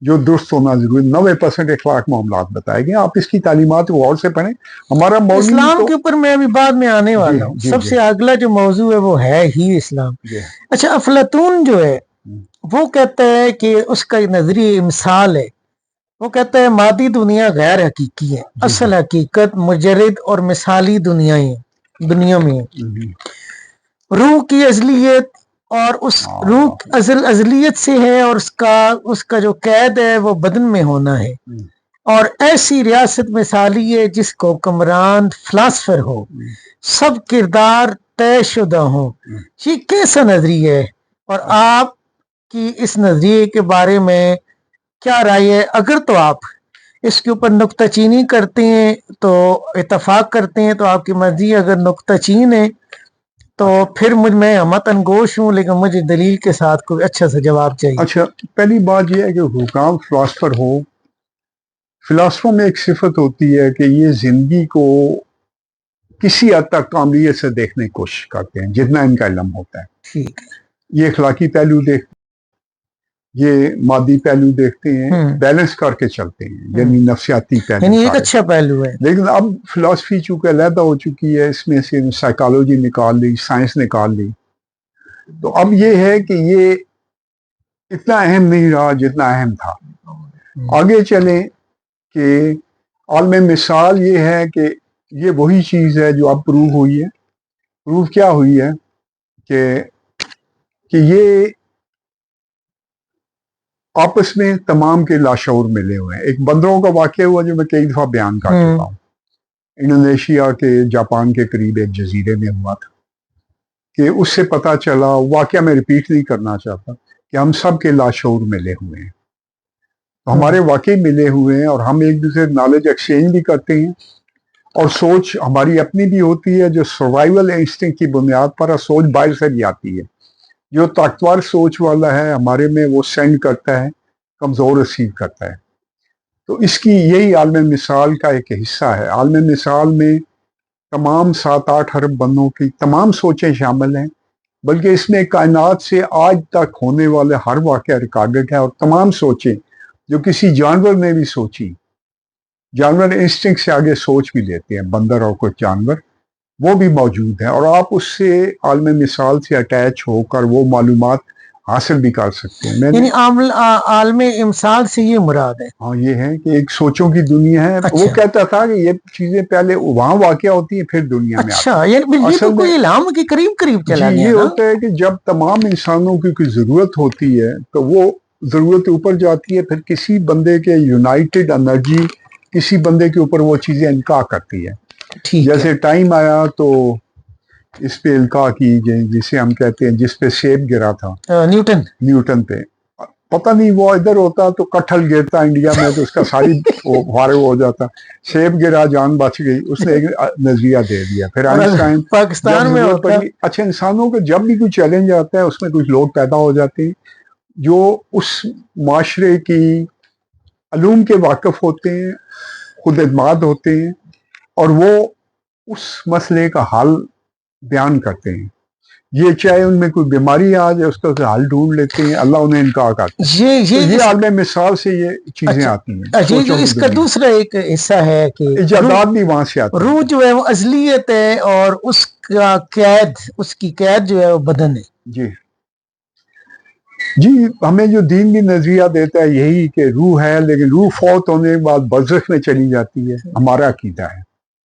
Speaker 1: جو درست ہونا ضروری. 90% اخلاق معاملات بتائے گئے. آپ اس کی تعلیمات کو غور سے پڑھیں. ہمارا مولوی
Speaker 2: اسلام
Speaker 1: تو
Speaker 2: کے اوپر میں ابھی بعد میں آنے والا ہوں.
Speaker 1: جی
Speaker 2: سب سے اگلا جو موضوع ہے وہ ہے ہی اسلام.
Speaker 1: جی
Speaker 2: اچھا، افلاطون جو ہے وہ کہتا ہے کہ اس کا نظریہ مثال ہے. وہ کہتا ہے مادی دنیا غیر حقیقی ہے، اصل حقیقت مجرد اور مثالی دنیا میں ہے. روح کی ازلیت اور اس روح ازلیت سے ہے، اور اس کا جو قید ہے وہ بدن میں ہونا ہے. اور ایسی ریاست مثالی ہے جس کو حکمران فلاسفر ہو، سب کردار طے شدہ ہوں. یہ کیسا نظریہ ہے اور آپ کی اس نظریے کے بارے میں کیا رائے ہے؟ اگر تو آپ اس کے اوپر نکتہ چینی کرتے ہیں تو اتفاق کرتے ہیں تو آپ کی مرضی. اگر نکتہ چین ہے تو پھر میں مت انگوش ہوں، لیکن مجھے دلیل کے ساتھ کوئی اچھا سا جواب چاہیے.
Speaker 1: اچھا، پہلی بات یہ ہے کہ حکام فلاسفر ہو، فلاسفوں میں ایک صفت ہوتی ہے کہ یہ زندگی کو کسی حد تک کاملیت سے دیکھنے کی کوشش کرتے ہیں جتنا ان کا علم ہوتا ہے.
Speaker 2: ٹھیک ہے.
Speaker 1: یہ اخلاقی پہلو دیکھتے ہیں، یہ مادی پہلو دیکھتے ہیں، بیلنس کر کے چلتے ہیں، یعنی نفسیاتی پہلو.
Speaker 2: یعنی ایک اچھا پہلو ہے.
Speaker 1: لیکن اب فلاسفی چونکہ علیحدہ ہو چکی ہے، اس میں سے سائیکالوجی نکال لی، سائنس نکال لی. تو اب یہ ہے کہ یہ اتنا اہم نہیں رہا جتنا اہم تھا. آگے چلیں کہ عالم مثال یہ ہے کہ یہ وہی چیز ہے جو اب پروو ہوئی ہے. پروو کیا ہوئی ہے کہ یہ آپس میں تمام کے لاشعور ملے ہوئے ہیں. ایک بندروں کا واقعہ ہوا جو میں کئی دفعہ بیان کر چکا ہوں. انڈونیشیا کے جاپان کے قریب ایک جزیرے میں ہوا تھا کہ اس سے پتہ چلا، واقعہ میں ریپیٹ نہیں کرنا چاہتا، کہ ہم سب کے لاشعور ملے ہوئے ہیں. تو ہمارے واقعی ملے ہوئے ہیں اور ہم ایک دوسرے نالج ایکسچینج بھی کرتے ہیں. اور سوچ ہماری اپنی بھی ہوتی ہے جو سروائیول انسٹنکٹ کی بنیاد پر سوچ باہر سے بھی آتی ہے. جو طاقتور سوچ والا ہے ہمارے میں وہ سینڈ کرتا ہے، کمزور ریسیو کرتا ہے. تو اس کی یہی عالم مثال کا ایک حصہ ہے. عالم مثال میں تمام 7-8 ارب بندوں کی تمام سوچیں شامل ہیں، بلکہ اس میں کائنات سے آج تک ہونے والے ہر واقعہ ریکارڈڈ ہے. اور تمام سوچیں جو کسی جانور نے بھی سوچی، جانور انسٹنکٹ سے آگے سوچ بھی لیتے ہیں، بندر اور کچھ جانور، وہ بھی موجود ہیں. اور آپ اس سے عالم مثال سے اٹیچ ہو کر وہ معلومات حاصل بھی کر سکتے ہیں.
Speaker 2: یعنی عالم مثال سے یہ مراد ہے؟
Speaker 1: ہاں، یہ ہے کہ ایک سوچوں کی دنیا ہے. وہ کہتا تھا کہ یہ چیزیں پہلے وہاں واقع ہوتی ہیں پھر دنیا میں آتی ہیں.
Speaker 2: اچھا، یعنی یہ تو کوئی الہام کے قریب چلا گیا.
Speaker 1: یہ ہوتا ہے کہ جب تمام انسانوں کی کوئی ضرورت ہوتی ہے تو وہ ضرورت اوپر جاتی ہے، پھر کسی بندے کے یونائٹڈ انرجی کسی بندے کے اوپر وہ چیزیں القاء کرتی ہے. جیسے ٹائم آیا تو اس پہ القاء کی گئی، جسے ہم کہتے ہیں جس پہ سیب گرا تھا، نیوٹن پہ. پتہ نہیں وہ ادھر ہوتا تو کٹھل گرتا انڈیا میں تو اس کا ساری فارغ ہو جاتا. سیب گرا، جان بچ گئی. اس نے ایک نظریہ دے دیا. پھر آئنسٹائن
Speaker 2: پاکستان میں ہوتا.
Speaker 1: اچھا، انسانوں کو جب بھی کوئی چیلنج آتا ہے اس میں کچھ لوگ پیدا ہو جاتے ہیں جو اس معاشرے کی علوم کے واقف ہوتے ہیں، خود اعتماد ہوتے ہیں، اور وہ اس مسئلے کا حل بیان کرتے ہیں. یہ چاہے ان میں کوئی بیماری آ جائے اس کا حل ڈھونڈ لیتے ہیں. اللہ انہیں انکار کرتا ہے. یہ عالم مثال سے یہ چیزیں آتی ہیں.
Speaker 2: اس کا دوسرا ایک حصہ ہے کہ
Speaker 1: ایجادات بھی وہاں سے آتی ہیں.
Speaker 2: روح جو ہے وہ ازلیت ہے اور اس کا قید، اس کی قید جو ہے وہ بدن ہے.
Speaker 1: جی، جی ہمیں جو دین بھی نظریہ دیتا ہے یہی کہ روح ہے، لیکن روح فوت ہونے کے بعد برزخ میں چلی جاتی ہے، ہمارا عقیدہ ہے۔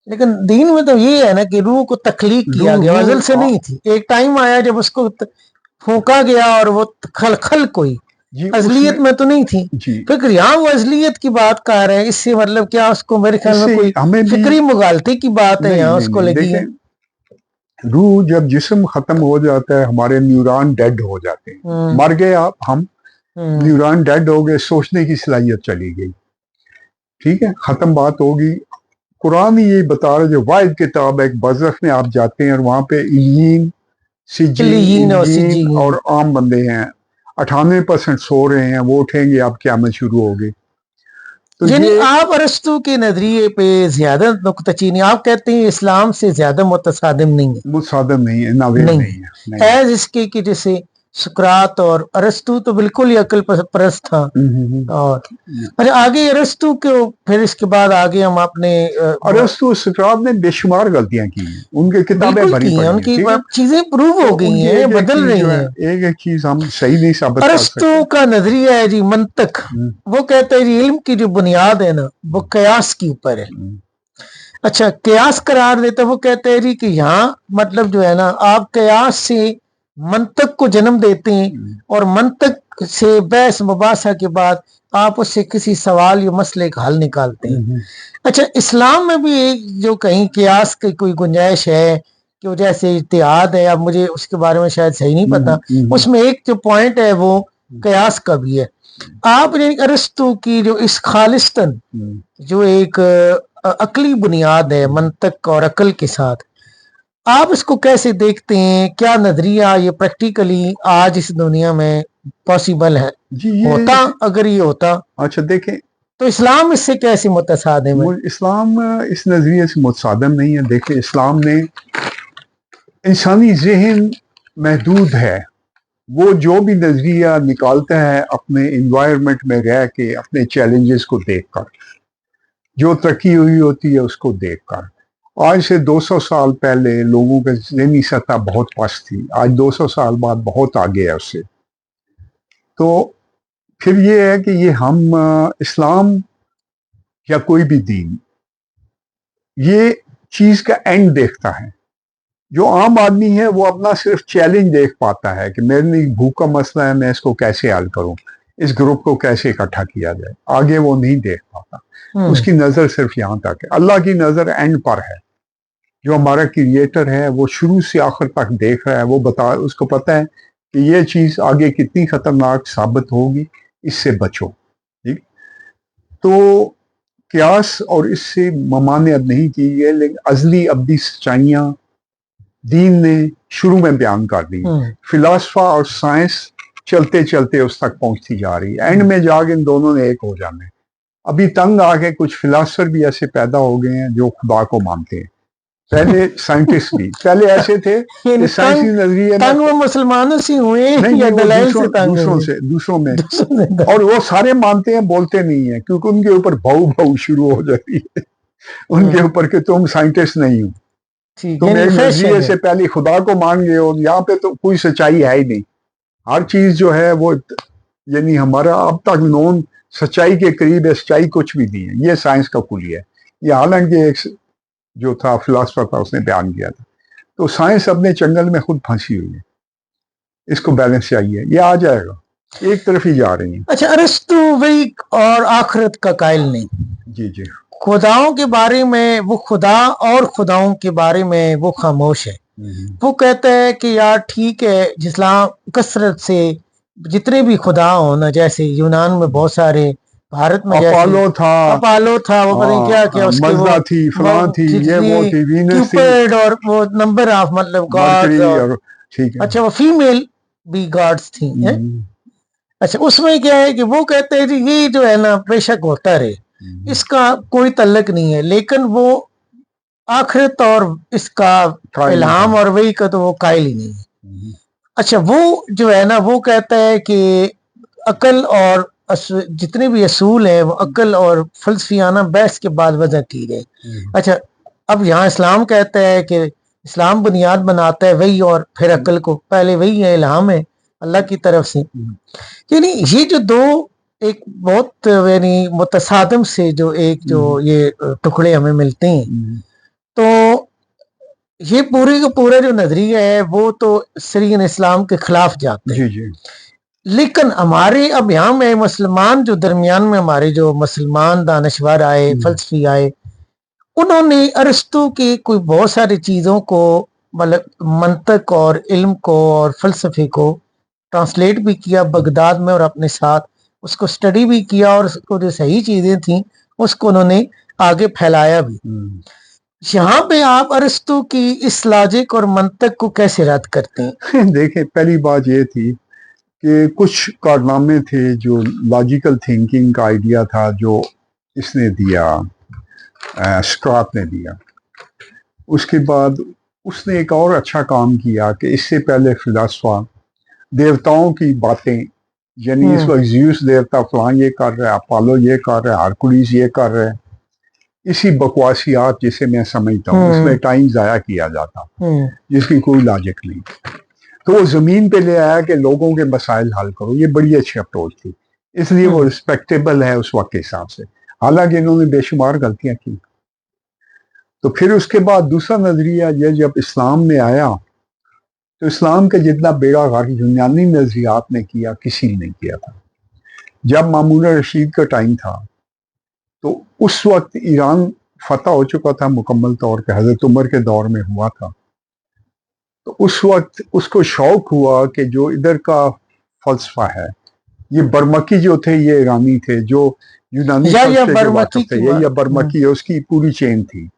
Speaker 2: لیکن دین میں تو یہ ہے نا کہ روح کو تخلیق کیا
Speaker 1: روح-
Speaker 2: گیا،
Speaker 1: روح-
Speaker 2: ازل سے نہیں تھی، ایک ٹائم آیا جب اس کو پھونکا گیا اور وہ خلق ہوئی،
Speaker 1: جی اس
Speaker 2: ازلیت میں تو نہیں تھی۔
Speaker 1: جی
Speaker 2: فکر یہاں وہ ازلیت کی بات کر رہے ہیں، اس سے مطلب کیا اس کو میرے خیال
Speaker 1: اس
Speaker 2: میں
Speaker 1: سے
Speaker 2: کوئی
Speaker 1: ہمیں بھی
Speaker 2: فکری مغالطے کی بات ہے یہاں اس کو لگی ہے۔
Speaker 1: دیکھیں روح جب جسم ختم ہو جاتا ہے، ہمارے نیوران ڈیڈ ہو جاتے ہیں،
Speaker 2: ہوں،
Speaker 1: مر گئے ہم
Speaker 2: ہوں،
Speaker 1: نیوران ڈیڈ ہو گئے، سوچنے کی صلاحیت چلی گئی، ٹھیک ہے، ختم بات ہوگی۔ قرآن ہی یہی بتا رہا ہے، جو واحد کتاب ہے، ایک برزخ میں آپ جاتے ہیں اور وہاں پہ علیین،
Speaker 2: علیین اور
Speaker 1: سجین
Speaker 2: سجین۔
Speaker 1: اور عام بندے ہیں، 98% سو رہے ہیں، وہ اٹھیں گے، آپ قیامت شروع ہوگی۔ تو
Speaker 2: یعنی
Speaker 1: یہ
Speaker 2: آپ ارسطو کے نظریے پہ زیادہ نکتہ چینی، آپ کہتے ہیں اسلام سے زیادہ متصادم نہیں ہے،
Speaker 1: متصادم نہیں ہے، ناویل
Speaker 2: نہیں
Speaker 1: نہیں ہے، نہیں۔
Speaker 2: ایز اس کے کہ جیسے سقراط اور ارسطو تو بالکل ہی عقل پرست تھا، اور اچھا آگے ارسطو کے پھر اس کے بعد آگے ہم اپنے
Speaker 1: ارسطو سقراط نے بے شمار غلطیاں کی ہیں، ان کی کتابیں
Speaker 2: بالکل
Speaker 1: بھری
Speaker 2: کی ہیں،
Speaker 1: پڑی
Speaker 2: ان
Speaker 1: ہیں،
Speaker 2: کی
Speaker 1: ٹھیک ہے،
Speaker 2: چیزیں پروو
Speaker 1: تو
Speaker 2: ہو
Speaker 1: ان
Speaker 2: گئی
Speaker 1: کی
Speaker 2: ہیں،
Speaker 1: ایک ایک
Speaker 2: بدل
Speaker 1: چیز جو
Speaker 2: رہی
Speaker 1: ہے،
Speaker 2: ہیں۔
Speaker 1: ایک ایک چیز ہم صحیح نہیں ثابت کر
Speaker 2: ارسطو
Speaker 1: سکتے۔
Speaker 2: کا نظریہ ہے جی منطق، وہ کہتے ہیں جی علم کی جو بنیاد ہے نا وہ قیاس کے اوپر ہے۔ اچھا قیاس قرار دیتا ہے، وہ کہتے ہیں جی کہ یہاں مطلب جو ہے نا آپ قیاس سے منطق کو جنم دیتے ہیں، اور منطق سے بحث مباحثہ کے بعد آپ اس سے کسی سوال یا مسئلے کا حل نکالتے ہیں۔ اچھا اسلام میں بھی ایک جو کہیں قیاس کی کوئی گنجائش ہے کہ وہ جیسے اتحاد ہے، اب مجھے اس کے بارے میں شاید صحیح نہیں پتا، اس میں ایک جو پوائنٹ ہے وہ قیاس کا بھی ہے۔ آپ نے ارسطو کی جو اس خالصتاً جو ایک عقلی بنیاد ہے منطق اور عقل کے ساتھ، آپ اس کو کیسے دیکھتے ہیں؟ کیا نظریہ یہ پریکٹیکلی آج اس دنیا میں پاسیبل ہے؟
Speaker 1: جی یہ
Speaker 2: ہوتا اگر یہ ہوتا
Speaker 1: اچھا دیکھیں،
Speaker 2: تو اسلام اس سے کیسے متصادم ہے؟
Speaker 1: اسلام اس نظریے سے متصادم نہیں ہے۔ دیکھیں اسلام نے، انسانی ذہن محدود ہے، وہ جو بھی نظریہ نکالتا ہے اپنے انوائرمنٹ میں رہ کے، اپنے چیلنجز کو دیکھ کر، جو ترقی ہوئی ہوتی ہے اس کو دیکھ کر۔ آج سے 200 سال پہلے لوگوں کا ذہنی سطح بہت پست تھی، آج 200 سال بعد بہت آگے ہے اس سے۔ تو پھر یہ ہے کہ یہ ہم اسلام یا کوئی بھی دین یہ چیز کا اینڈ دیکھتا ہے۔ جو عام آدمی ہے وہ اپنا صرف چیلنج دیکھ پاتا ہے کہ میرے لیے بھوک کا مسئلہ ہے، میں اس کو کیسے حل کروں، اس گروپ کو کیسے اکٹھا کیا جائے، آگے وہ نہیں دیکھ پاتا۔ اس کی نظر صرف یہاں تک ہے۔ اللہ کی نظر اینڈ پر ہے۔ جو ہمارا کریٹر ہے وہ شروع سے آخر تک دیکھ رہا ہے، وہ اس کو پتہ ہے کہ یہ چیز آگے کتنی خطرناک ثابت ہوگی، اس سے بچو، ٹھیک۔ تو قیاس اور اس سے ممانعت نہیں کی گئی، لیکن ازلی ابدی سچائیاں دین نے شروع میں بیان کر دی۔ فلاسفہ اور سائنس چلتے چلتے اس تک پہنچتی جا رہی ہے، اینڈ میں جا کے ان دونوں نے ایک ہو جانا ہے۔ ابھی تنگ آ کے کچھ فلاسفر بھی ایسے پیدا ہو گئے ہیں جو خدا کو مانتے ہیں، پہلے سائنٹسٹ بھی پہلے ایسے تھے کہ سائنسی نظریے
Speaker 2: تنگ وہ مسلمانوں سے ہوئے یا دلائل سے تنگ ہوئے؟
Speaker 1: دوسروں میں اور وہ سارے مانتے ہیں، بولتے نہیں ہیں، کیونکہ ان کے اوپر بھاؤ شروع ہو جاتی ہے ان کے اوپر کہ تم سائنٹسٹ نہیں ہو، تم ایک نظریے سے پہلے خدا کو مان گئے ہو۔ یہاں پہ تو کوئی سچائی ہے ہی نہیں، ہر چیز جو ہے وہ یعنی ہمارا اب تک نون سچائی کے قریب ہے، سچائی کچھ بھی نہیں ہے۔ یہ سائنس کا کلیہ ہے، یہ حالانکہ ایک جو تھا فلاسفر تھا اس نے بیان کیا تھا۔ تو سائنس اپنے چنگل میں خود پھنسی ہوئی ہے، اس کو بیلنس چاہیے، یہ آ جائے گا، ایک طرف ہی جا رہی ہیں۔
Speaker 2: اچھا ارسطو وہی اور آخرت کا قائل نہیں،
Speaker 1: جی
Speaker 2: خداؤں کے بارے میں وہ خدا اور خداؤں کے بارے میں وہ خاموش ہے۔ وہ کہتا ہے کہ یار ٹھیک ہے، اسلام کثرت سے جتنے بھی خدا ہوں نا، جیسے یونان میں بہت سارے، بھارت میں
Speaker 1: اپالو تھا،
Speaker 2: وہ پتہ نہیں کیا کیا، اس کے
Speaker 1: مزدا تھی، فلاں تھی، یہ وہ تھی، وینس تھی،
Speaker 2: کیوپرڈ، اور وہ نمبر آف مطلب گاڈز،
Speaker 1: اور ٹھیک ہے۔
Speaker 2: اچھا وہ فیمیل بھی گاڈز تھیں۔ اچھا اس میں کیا ہے کہ وہ کہتے ہیں جی یہ جو ہے نا بے شک ہوتا رہے، اس کا کوئی تعلق نہیں ہے، لیکن وہ آخرت اور اس کا الہام اور وہی کا تو وہ قائل ہی نہیں ہے۔ اچھا وہ جو ہے نا وہ کہتا ہے کہ عقل اور جتنے بھی اصول ہیں وہ عقل اور فلسفیانہ بحث کے بعد وضع کی گئے۔ اچھا اب یہاں اسلام کہتا ہے کہ اسلام بنیاد بناتا ہے وہی اور پھر عقل کو، پہلے وہی ہے، الہام ہے، अल्लाह की तरफ से। यानी ये जो दो एक बहुत यानी मुतसादम से जो एक जो ये टुकड़े हमें मिलते हैं, तो ये पूरे का पूरा जो नजरिया है वो तो सरीन इस्लाम के खिलाफ जाते हैं।
Speaker 1: जी
Speaker 2: लेकिन हमारे अब यहाँ में मुसलमान जो दरमियान में हमारे जो मुसलमान दानश्वर आए, फलसफी आए, उन्होंने अरस्तु की कोई बहुत सारी चीज़ों को मतलब मंतक और इल्म को और फलसफे को ट्रांसलेट भी किया बगदाद में और अपने साथ उसको स्टडी भी किया और उसको जो सही चीज़ें थी उसको उन्होंने आगे फैलाया भी। यहाँ पे आप अरस्तु की इस लॉजिक और मंतक को कैसे रद्द करते हैं?
Speaker 1: देखें, पहली बात ये थी कि कुछ कारनामे थे जो लॉजिकल थिंकिंग का आइडिया था जो इसने दिया, स्क्रॉप ने दिया। उसके बाद उसने एक और अच्छा काम किया कि इससे पहले फिलासफा देवताओं की बातें, यानी इस वक्त ज़्यूस देवता फलां ये कर रहा है, अपोलो ये कर रहा है, हरकुलिस ये कर रहा है, इसी बकवासियात जिसे मैं समझता हूँ इसमें टाइम ज़ाया किया जाता जिसकी कोई लॉजिक नहीं। तो वो ज़मीन पे ले आया कि लोगों के मसाइल हल करो। ये बड़ी अच्छी अप्रोच थी, इसलिए वो रिस्पेक्टेबल है उस वक्त के हिसाब से, हालांकि इन्होंने बेशुमार गलतियां की। तो फिर उसके बाद दूसरा नजरिया ये जब इस्लाम में आया तो इस्लाम का जितना बेड़ा गर्क यूनानी नजरियात ने किया किसी ने नहीं किया था। जब मामून रशीद का टाइम था तो उस वक्त ईरान फतह हो चुका था मुकम्मल तौर पे, हजरत उमर के दौर में हुआ था। तो उस वक्त उसको शौक हुआ कि जो इधर का फलसफा है, ये बरमकी जो थे ये ईरानी थे, जो यूनानी फलसफे के वाकिफ थे, या बरमकी उसकी पूरी चेन थी,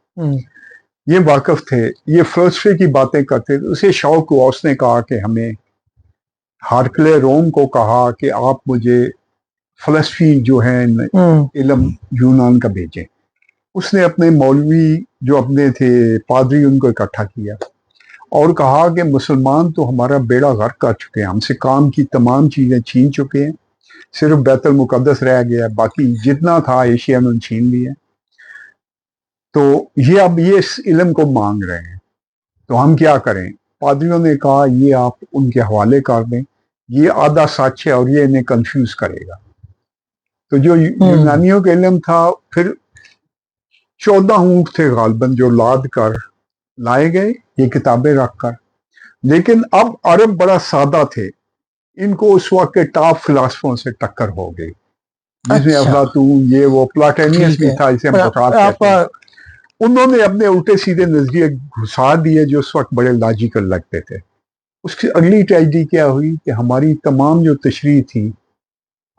Speaker 1: ये वाकिफ थे, ये फलसफे की बातें करते थे। उसे शौक हुआ, उसने कहा कि हमें हारकले रोम को कहा कि आप मुझे फलसफी जो है इल्म यूनान का भेजें। उसने अपने मौलवी जो अपने थे पादरी उनको इकट्ठा किया और कहा कि मुसलमान तो हमारा बेड़ा गर्क कर चुके हैं, हमसे काम की तमाम चीज़ें छीन चुके हैं, सिर्फ बैतुल मुकद्दस रह गया है, बाकी जितना था एशिया में छीन लिया। तो ये अब ये इस इल्म को मांग रहे हैं, तो हम क्या करें? पादरियों ने कहा ये आप उनके हवाले कर दें, ये आधा सच है और ये इन्हें कंफ्यूज करेगा। तो जो यूनानियों का इल्म था, फिर 14 ऊँट थे गालबन जो लाद कर लाए गए ये किताबें रखकर। लेकिन अब अरब बड़ा सादा थे, इनको उस वक्त के टॉप फिलासफों से टक्कर हो गई, जिसमें अफलातून ये वो प्लाटेनियस भी था, इसे हम कहते हैं। उन्होंने अपने उल्टे सीधे नजरिए घुसा दिए जो उस वक्त बड़े लॉजिकल लगते थे। उसकी अगली ट्रेजेडी क्या हुई कि हमारी तमाम जो तशरीह थी,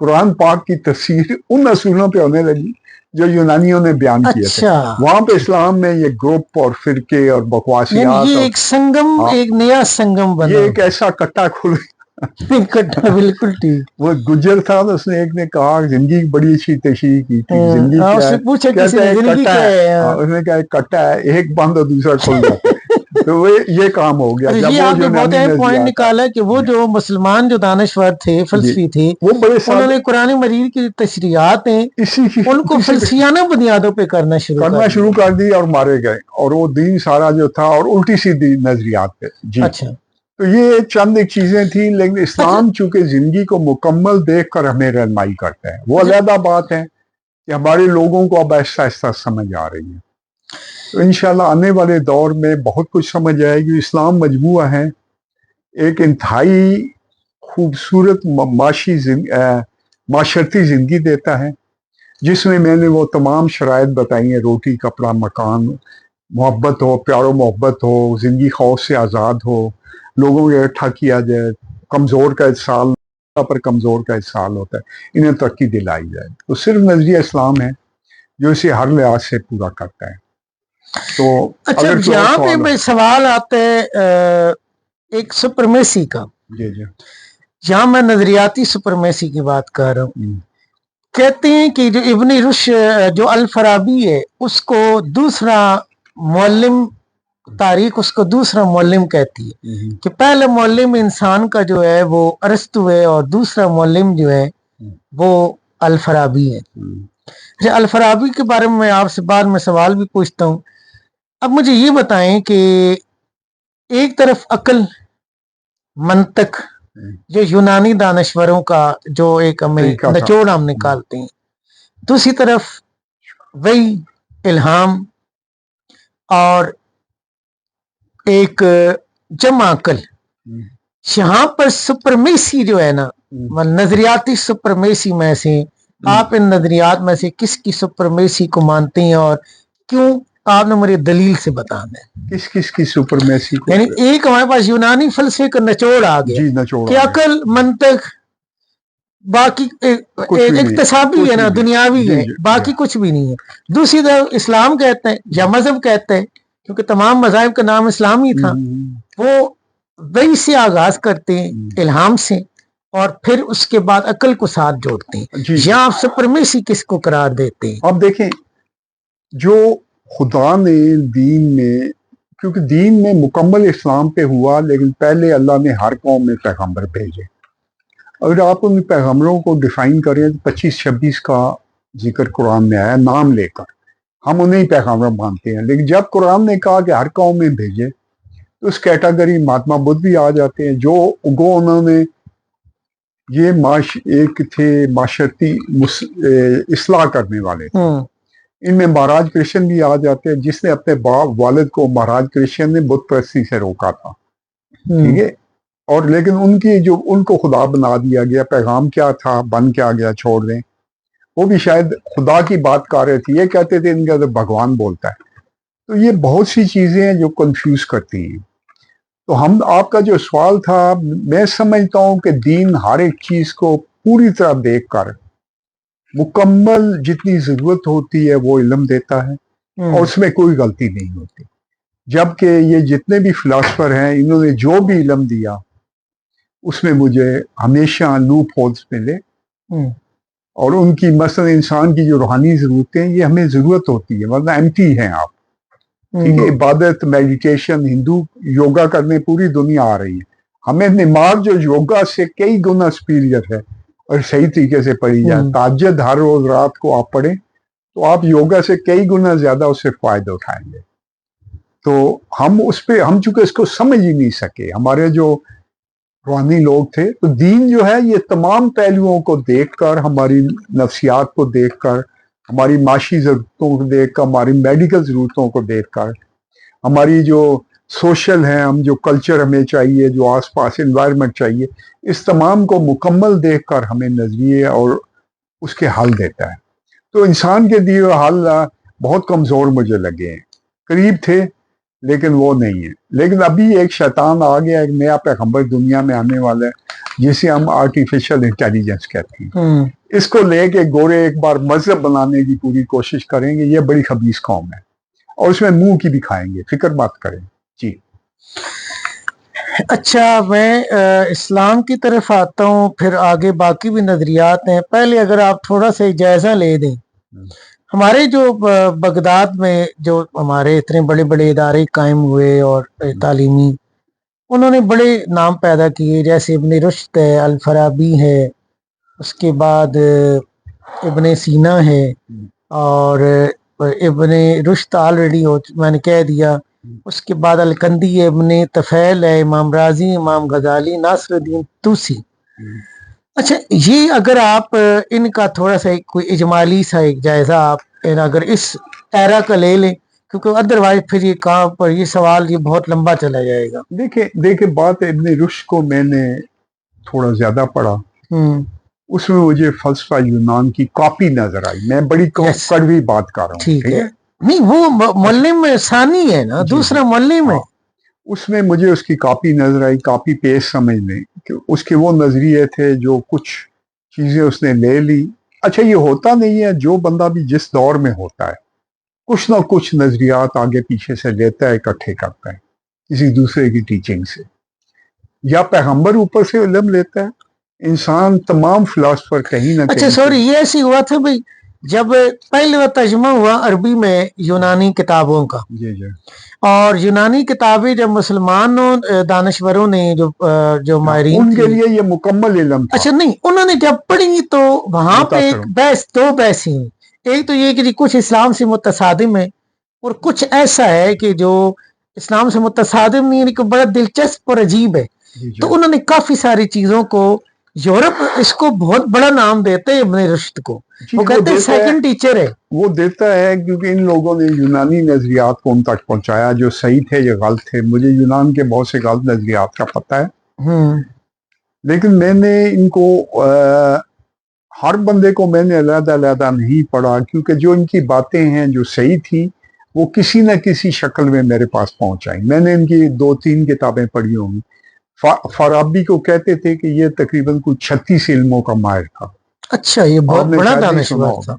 Speaker 1: कुरान पाक की तफसीर उन असूलों पे होने लगी जो यूनानियों ने बयान किए थे। वहां पे इस्लाम में ये ग्रुप और फिरके और बकवासियात,
Speaker 2: ये एक संगम, एक नया संगम बना,
Speaker 1: ये एक ऐसा कट्टा खुल
Speaker 2: कट्टा, बिल्कुल ठीक।
Speaker 1: वो गुजर था तो उसने एक ने कहा जिंदगी बड़ी अच्छी तशरीह की थी, जिंदगी
Speaker 2: उसने पूछा किसी ने जिंदगी क्या है,
Speaker 1: उसने कहा कट्टा है, एक बंद और दूसरा खुल जाता है। तो वो ये काम हो गया।
Speaker 2: ये आपने बहुत अहम पॉइंट निकाला कि वो जो मुसलमान जो दानश्वर थे, फलसफी थे,
Speaker 1: वो बड़े
Speaker 2: उन्होंने कुरान मजीद की तशरीहात हैं इसी की उनको फलसियाना बुनियादों पे करना शुरू
Speaker 1: कर दी और मारे गए, और वो दीन सारा जो था और उल्टी सीधी नजरियात पे। जी
Speaker 2: अच्छा,
Speaker 1: तो ये चंद एक चीजें थी, लेकिन इस्लाम चूंकि जिंदगी को मुकम्मल देखकर हमें रहनुमाई करता है, वो अलग बात है कि हमारे लोगों को अब ऐसा ऐसा समझ आ रही है। तो इंशाल्लाह आने वाले दौर में बहुत कुछ समझ आएगी। इस्लाम मजमूआ है, एक इंतहाई खूबसूरत माशरती ज़िंदगी देता है, जिसमें मैंने वो तमाम शराइत बताई हैं, रोटी कपड़ा मकान, मोहब्बत हो, प्यारो मोहब्बत हो, ज़िंदगी खौफ से आज़ाद हो, लोगों को इकट्ठा किया जाए, कमज़ोर का इसाल पर कमज़ोर का इसाल होता है, इन्हें तरक्की दिलाई जाए। तो सिर्फ नजरिया इस्लाम है जो इसे हर लिहाज से पूरा करता है। तो
Speaker 2: अच्छा, यहाँ पे सवाल आता है एक सुपरमेसी का।
Speaker 1: जी जी,
Speaker 2: यहाँ मैं नजरियाती सुपरमेसी की बात कर रहा हूँ। कहते हैं कि जो इब्न रुश्द जो अल फराबी है उसको दूसरा मुअल्लिम तारीख उसको दूसरा मुअल्लिम कहती है कि पहला मुअल्लिम इंसान का जो है वो अरस्तु है और दूसरा मुअल्लिम जो है वो अल फराबी है। अल फराबी के बारे में मैं आपसे बाद में सवाल भी पूछता हूँ। अब मुझे ये बताएं कि एक तरफ अकल, मंतक जो यूनानी दानश्वरों का जो एक हमें
Speaker 1: तरीका था।
Speaker 2: निचोड़ हम निकालते हैं, दूसरी तरफ वही इल्हाम और एक जमा अकल, यहाँ पर सुपरमेसी जो है ना, नजरियाती सुपरमेसी में से आप इन नजरियात में से किसकी सुपरमेसी को मानते हैं और क्यों, आपने मुझे दलील से बताना है।
Speaker 1: किस किस की सुपरमेसी को?
Speaker 2: यानी एक हमारे पास यूनानी फलसफे का निचोड़ आ गया
Speaker 1: जी, निचोड़
Speaker 2: कि
Speaker 1: आ गया।
Speaker 2: अकल, मंतक, बाकी
Speaker 1: कुछ भी नहीं,
Speaker 2: इक्तसाबी
Speaker 1: कुछ
Speaker 2: है ना,
Speaker 1: भी नहीं।
Speaker 2: दुनियावी
Speaker 1: जी,
Speaker 2: है,
Speaker 1: जी,
Speaker 2: बाकी
Speaker 1: जी।
Speaker 2: कुछ भी नहीं है। दूसरी तरफ इस्लाम कहते हैं या मजहब कहते हैं, क्योंकि तमाम मज़ाहिब का नाम इस्लाम ही था, वो वही से आगाज करते हैं, इल्हाम से, और फिर उसके बाद अकल को साथ जोड़ते हैं।
Speaker 1: जी, जी।
Speaker 2: या आप सुपरमेसी किसको करार देते हैं?
Speaker 1: अब देखें, जो खुदा ने दीन में, क्योंकि दीन में मुकम्मल इस्लाम पे हुआ, लेकिन पहले अल्लाह ने हर कौम में पैगंबर भेजे। अगर आप उन पैगंबरों को डिफाइन करें तो 25-26 का जिक्र कुरान में आया नाम लेकर, हम उन्हें ही पैगंबर मानते हैं। लेकिन जब कुरान ने कहा कि हर कौम में भेजे, तो उस कैटेगरी महात्मा बुद्ध भी आ जाते हैं, जो उन्होंने ये एक थे माशरती इस्लाह करने वाले थे। इनमें महाराज कृष्ण भी आ जाते हैं, जिसने अपने बाप वालिद को महाराज कृष्ण ने बुत परस्ती से रोका था, ठीक है। और लेकिन उनकी जो उनको खुदा बना दिया गया, पैगाम क्या था, बन क्या गया, छोड़ दें। वो भी शायद खुदा की बात कर रहे थे, ये कहते थे इनका तो भगवान बोलता है। तो ये बहुत सी चीजें हैं जो कंफ्यूज करती हैं। तो हम, आपका जो सवाल था, मैं समझता हूं कि दीन हर एक चीज को पूरी तरह देख कर मुकम्मल जितनी जरूरत होती है वो इल्म देता है, और उसमें कोई गलती नहीं होती। जबकि ये जितने भी फिलासफर हैं, इन्होंने जो भी इल्म दिया उसमें मुझे हमेशा लूप होल्स मिले, और उनकी मसलन इंसान की जो रूहानी जरूरतें, ये हमें जरूरत होती है, वरना एम्प्टी हैं आप, ठीक है। इबादत, मेडिटेशन, हिंदू योगा करने पूरी दुनिया आ रही है। हमें नमाज जो योगा से कई गुना सुपीरियर है, और सही तरीके से पढ़ी जाए, ताज्जुद हर रोज रात को आप पढ़ें, तो आप योगा से कई गुना ज्यादा उससे फायदा उठाएंगे। तो हम उस पे, हम चूंकि इसको समझ ही नहीं सके, हमारे जो रूहानी लोग थे, तो दीन जो है ये तमाम पहलुओं को देखकर, हमारी नफ्सियात को देखकर, हमारी माशी ज़रूरतों को देखकर, हमारी मेडिकल ज़रूरतों को देखकर, हमारी जो सोशल है, हम जो कल्चर हमें चाहिए, जो आसपास एनवायरनमेंट चाहिए, इस तमाम को मुकम्मल देखकर हमें नजरिए और उसके हल देता है। तो इंसान के दिए हुए हल बहुत कमज़ोर मुझे लगे हैं, करीब थे लेकिन वो नहीं है। लेकिन अभी एक शैतान आ गया, एक नया पैगंबर दुनिया में आने वाला है, जिसे हम आर्टिफिशियल इंटेलिजेंस कहते हैं। इसको लेके गोरे एक बार मजहब बनाने की पूरी कोशिश करेंगे। ये बड़ी खबीस कौम है, और उसमें मुंह की भी खाएंगे, फिक्र मत करें जी।
Speaker 2: अच्छा, मैं इस्लाम की तरफ आता हूँ, फिर आगे बाकी भी नजरियात हैं। पहले अगर आप थोड़ा सा जायजा ले दें, हमारे जो बगदाद में जो हमारे इतने बड़े बड़े इदारे कायम हुए और तालीमी, उन्होंने बड़े नाम पैदा किए, जैसे इब्ने रुश्द है, अल फराबी है, उसके बाद इब्ने सीना है, और इब्ने रुश्द ऑलरेडी मैंने कह दिया, उसके बाद अलकंदी है, इब्ने तफैल है, इमाम राजी, इमाम गजाली, नासरुद्दीन तूसी। अच्छा, ये अगर आप इनका थोड़ा सा कोई इजमाली सा एक जायजा आप अगर इस एरा का ले लें, क्योंकि अदरवाइज फिर ये कहाँ पर ये सवाल ये बहुत लंबा चला जाएगा।
Speaker 1: देखिए बात इब्ने रुश्द को मैंने थोड़ा ज्यादा पढ़ा, उसमें मुझे फलसफा यूनान की कॉपी नजर आई। मैं बड़ी कड़वी बात कर रहा हूँ,
Speaker 2: ठीक है। नहीं, वो मुअल्लिम में सानी है ना, दूसरा मुअल्लिम है।
Speaker 1: उसमें मुझे उसकी कॉपी नजर आई, कॉपी पेस्ट समझ लें कि उसके वो नजरिए थे, जो कुछ चीजें उसने ले ली। अच्छा, ये होता नहीं है, जो बंदा भी जिस दौर में होता है, कुछ ना कुछ नजरियात आगे पीछे से लेता है, इकट्ठे करता है किसी दूसरे की टीचिंग से, या पैगंबर ऊपर से इल्म लेता है। इंसान तमाम फिलासफर कहीं ना कहीं।
Speaker 2: अच्छा सॉरी, ये ऐसी हुआ था भाई, जब पहले तर्जुमा हुआ अरबी में यूनानी किताबों का,
Speaker 1: जी,
Speaker 2: और यूनानी किताबें जब मुसलमानों दानश्वरों ने जो माहिरीन
Speaker 1: उनके लिए ये मुकम्मल इल्म था।
Speaker 2: अच्छा, नहीं, उन्होंने जब पढ़ी तो वहां पे एक बहस, दो बहस हुई। एक तो ये कि कुछ इस्लाम से मुतसादिम है, और कुछ ऐसा है कि जो इस्लाम से मुतसादिम नहीं, लेकिन बड़ा दिलचस्प और अजीब है।
Speaker 1: जी, जी।
Speaker 2: तो उन्होंने काफी सारी चीजों को, यूरोप इसको बहुत बड़ा नाम देते हैं इब्न रुश्द को,
Speaker 1: जी,
Speaker 2: वो कहते हैं
Speaker 1: देता है,
Speaker 2: सेकंड टीचर है।
Speaker 1: वो देता है क्योंकि इन लोगों ने यूनानी नजरियात को उन तक पहुंचाया जो सही थे या गलत थे। मुझे यूनान के बहुत से गलत नजरियात का पता है, लेकिन मैंने इनको हर बंदे को मैंने अलग अलग नहीं पढ़ा, क्योंकि जो इनकी बातें हैं जो सही थी वो किसी न किसी शक्ल में मेरे पास पहुंचाई। मैंने इनकी 2-3 किताबें पढ़ी होंगी। फराबी को कहते थे कि ये तकरीबन कुछ 36 इल्मों का माहिर था।
Speaker 2: अच्छा, ये बहुत
Speaker 1: आपने
Speaker 2: बड़ा
Speaker 1: शायद नहीं सुना
Speaker 2: दानिशवर
Speaker 1: होगा,
Speaker 2: था।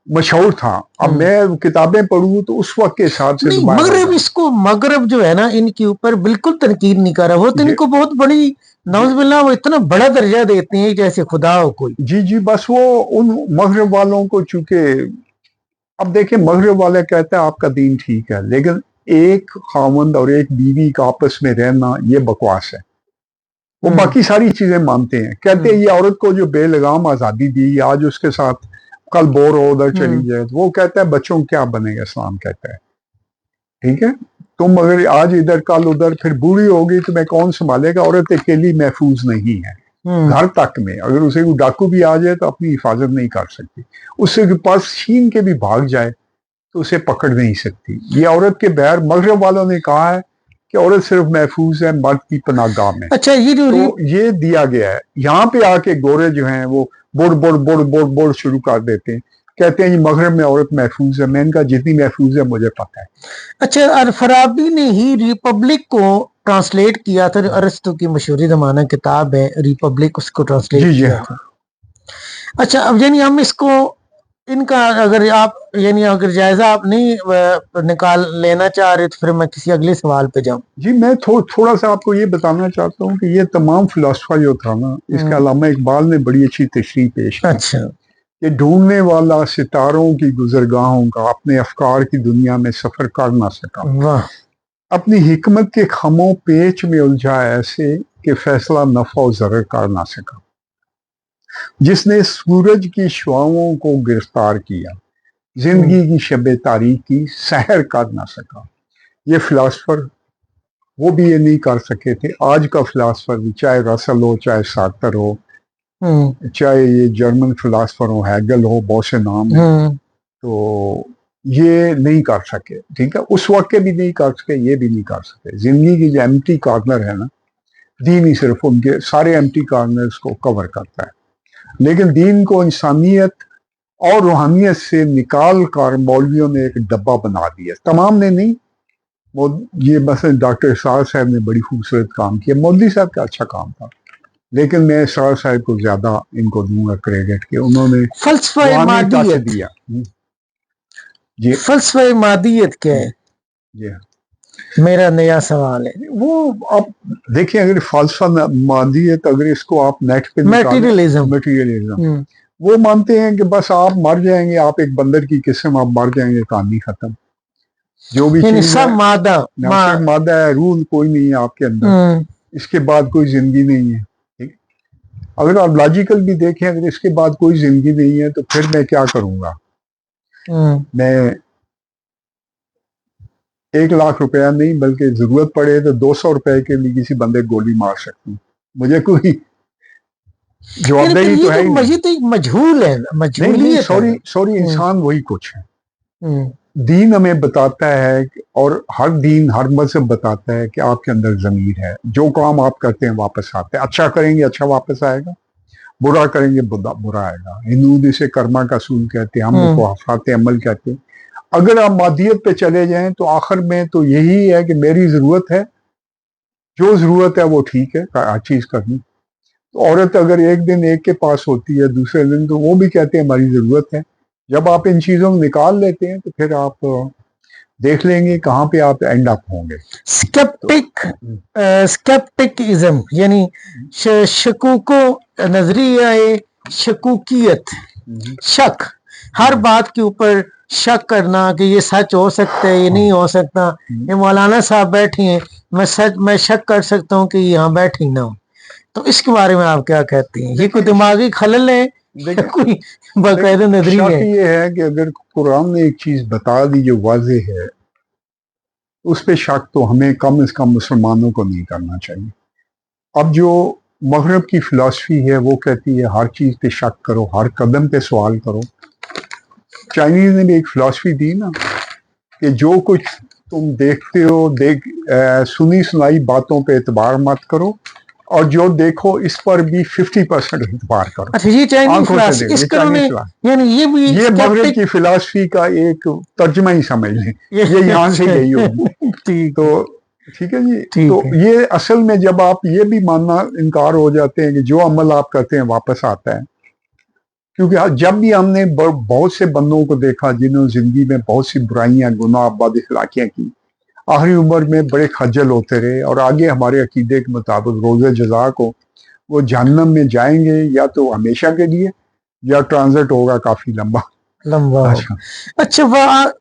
Speaker 1: मशहूर था। अब मैं किताबें पढ़ूं तो उस वक्त के हिसाब से
Speaker 2: नहीं,
Speaker 1: तो बाहर हो
Speaker 2: मगरब
Speaker 1: जाए।
Speaker 2: इसको, मगरब जो है ना, इनके ऊपर बिल्कुल तनकीद नहीं कर रहा। वो तो
Speaker 1: ये-
Speaker 2: इनको बहुत बड़ी, नौज़बिल्लाह, वो इतना बड़ा दर्जा देते हैं जैसे खुदा हो कोई।
Speaker 1: जी जी, बस वो उन मगरब वालों को, चूंकि अब देखिए मगरब वाले कहते हैं आपका दीन ठीक है, लेकिन एक खावंद और एक बीवी का आपस में रहना ये बकवास है। वो बाकी सारी चीजें मानते हैं, कहते हैं ये औरत को जो बेलगाम आजादी दी, आज उसके साथ कल बोर हो उधर चली जाए, तो वो कहता है बच्चों क्या बनेगा, इस्लाम कहता है ठीक है, तुम अगर आज इधर कल उधर, फिर बूढ़ी होगी तुम्हें कौन संभालेगा। औरत अकेली महफूज नहीं है, घर तक में अगर उसे कोई डाकू भी आ जाए तो अपनी हिफाजत नहीं कर सकती, उससे के पास छीन के भी भाग जाए तो उसे पकड़ नहीं सकती। ये औरत के बगैर, मगरब वालों ने कहा है कि औरत सिर्फ महफूज है मर्द की पनाहगाह में।
Speaker 2: अच्छा, ये जो
Speaker 1: तो ये दिया गया है। यहाँ पे आके गोरे जो हैं वो बोड़ बोड़ बोड़ बोड़ बोड़ शुरू कर देते हैं, कहते हैं ये मगरब में औरत महफूज है। मैंने कहा जितनी महफूज है मुझे पता है।
Speaker 2: अच्छा, और फराबी ने ही रिपब्लिक को ट्रांसलेट किया था। अरस्तु की मशहूर ज़माना किताब है रिपब्लिक, उसको ट्रांसलेट
Speaker 1: जी जी
Speaker 2: किया था। अच्छा, अब यानी हम इसको, इनका अगर आप यानी अगर जायजा आप नहीं निकाल लेना चाह रहे तो फिर मैं किसी अगले सवाल पे जाऊं।
Speaker 1: जी, मैं थोड़ा सा आपको ये बताना चाहता हूँ कि ये तमाम फिलासफा जो था ना, इसका अल्लामा इकबाल ने बड़ी अच्छी तशरीह पेश की।
Speaker 2: अच्छा,
Speaker 1: कि ढूंढने वाला सितारों की गुजरगाहों का अपने अफकार की दुनिया में सफर कर ना सका,
Speaker 2: वाह,
Speaker 1: अपनी हिकमत के खमों पेच में उलझा ऐसे कि फैसला नफा और जरर कर ना सका, जिसने सूरज की शुआओं को गिरफ्तार किया, जिंदगी की शबे तारीख की सहर कर ना सका। ये फिलासफर वो भी ये नहीं कर सके थे। आज का फिलासफर भी, चाहे रसल हो, चाहे सार्टर हो, चाहे ये जर्मन फिलासफर हो, हैगल हो, बहुत से नाम हैं, तो ये नहीं कर सके। ठीक है, उस वक्त के भी नहीं कर सके, ये भी नहीं कर सके। जिंदगी की जो एम्प्टी कॉर्नर है ना, दीन ही सिर्फ उनके सारे एम्प्टी कॉर्नर्स को कवर करता है। लेकिन दीन को इंसानियत और रूहानियत से निकाल कर मौलवियों ने एक डब्बा बना दिया। तमाम ने नहीं, ये बस डॉक्टर इरशाद साहब ने बड़ी खूबसूरत काम किया, मौलवी साहब का अच्छा काम था, लेकिन मैं इरशाद साहब को ज्यादा इनको दूंगा क्रेडिट के, उन्होंने
Speaker 2: फलसफा मादियत
Speaker 1: दिया। जी,
Speaker 2: फलसफा मादियत क्या है?
Speaker 1: जी
Speaker 2: मेरा नया सवाल है।
Speaker 1: वो आप देखिए, अगर फालसा मादियत, अगर इसको आप नेट पे मटेरियलिज्म, वो मानते हैं कि बस आप मर जाएंगे, आप एक बंदर की किस्म, आप मर जाएंगे, कहानी खत्म। जो भी चीज
Speaker 2: सब
Speaker 1: मादा है, रूह कोई नहीं है आपके अंदर, इसके बाद कोई जिंदगी नहीं है। ठीक, अगर आप लॉजिकल भी देखें, अगर इसके बाद कोई जिंदगी नहीं है तो फिर मैं क्या करूंगा? मैं 1 लाख रुपया नहीं, बल्कि जरूरत पड़े तो 200 रुपए के लिए किसी बंदे को गोली मार सकता हूँ। मुझे कोई जवाबदेही तो है ही नहीं।
Speaker 2: ये तो एक मजहूल है,
Speaker 1: नहीं, सॉरी, इंसान वही कुछ है। दीन हमें बताता है और हर दीन, हर मजहब बताता है कि आपके अंदर जमीर है, जो काम आप करते हैं वापस आते हैं। अच्छा करेंगे अच्छा वापस आएगा, बुरा करेंगे बुरा आएगा। हिंदू इसे कर्मा का सूल कहते हैं, हम लोग को आफात अमल कहते हैं। अगर आप मादियत पे चले जाएं तो आखिर में तो यही है कि मेरी जरूरत है, जो जरूरत है वो ठीक है, हर चीज करनी। तो औरत अगर एक दिन एक के पास होती है, दूसरे दिन तो वो भी कहते हैं हमारी जरूरत है। जब आप इन चीजों को निकाल लेते हैं तो फिर आप देख लेंगे कहाँ पे आप एंड अप होंगे।
Speaker 2: स्केप्टिकिज्म यानी शकूको नजरिया शकूकियत, शक, हर बात के ऊपर शक करना कि ये सच हो सकता है, ये नहीं हो सकता। ये मौलाना साहब बैठे हैं, मैं शक कर सकता हूँ कि यहाँ बैठी ना हो। तो इसके बारे में आप क्या कहते हैं? ये कोई दिमागी खलल है, कोई बाकायदा नजरिया है?
Speaker 1: ये है कि अगर कुरान ने एक चीज बता दी जो वाज़ेह है, उस पे शक तो हमें कम से कम मुसलमानों को नहीं करना चाहिए। اب جو مغرب کی فلسفی ہے وہ کہتی ہے ہر چیز پہ شک کرو، ہر قدم پہ سوال کرو. چائنیز نے بھی ایک فلسفی دی نا کہ جو کچھ تم دیکھتے ہو سنی سنائی باتوں پہ اعتبار مت کرو، اور جو دیکھو اس پر بھی 50% اعتبار کرو.
Speaker 2: اچھا یہ چائنیز
Speaker 1: آنکھوں سے
Speaker 2: فلسفی
Speaker 1: دیکھو،
Speaker 2: اس
Speaker 1: یہ
Speaker 2: کا انہوں نے
Speaker 1: چائنیز فلسفی،
Speaker 2: یعنی یہ بھی
Speaker 1: یہ مغرب
Speaker 2: skeptic-
Speaker 1: کی فلسفی کا ایک ترجمہ ہی سمجھ لیں، یہ یہاں سے گئی ہوگی.
Speaker 2: ٹھیک
Speaker 1: تو ٹھیک ہے جی.
Speaker 2: ٹھیک
Speaker 1: تو
Speaker 2: ہے.
Speaker 1: یہ اصل میں جب آپ یہ بھی ماننا انکار ہو جاتے ہیں کہ جو عمل آپ کرتے ہیں واپس آتا ہے، کیونکہ جب بھی ہم نے بہت سے بندوں کو دیکھا جنہوں نے زندگی میں بہت سی برائیاں، گناہ، بد اخلاقیاں کی، آخری عمر میں بڑے خجل ہوتے رہے، اور آگے ہمارے عقیدے کے مطابق روز جزا کو وہ جہنم میں جائیں گے، یا تو ہمیشہ کے لیے یا ٹرانزٹ ہوگا کافی لمبا.
Speaker 2: لمبا ہو. اچھا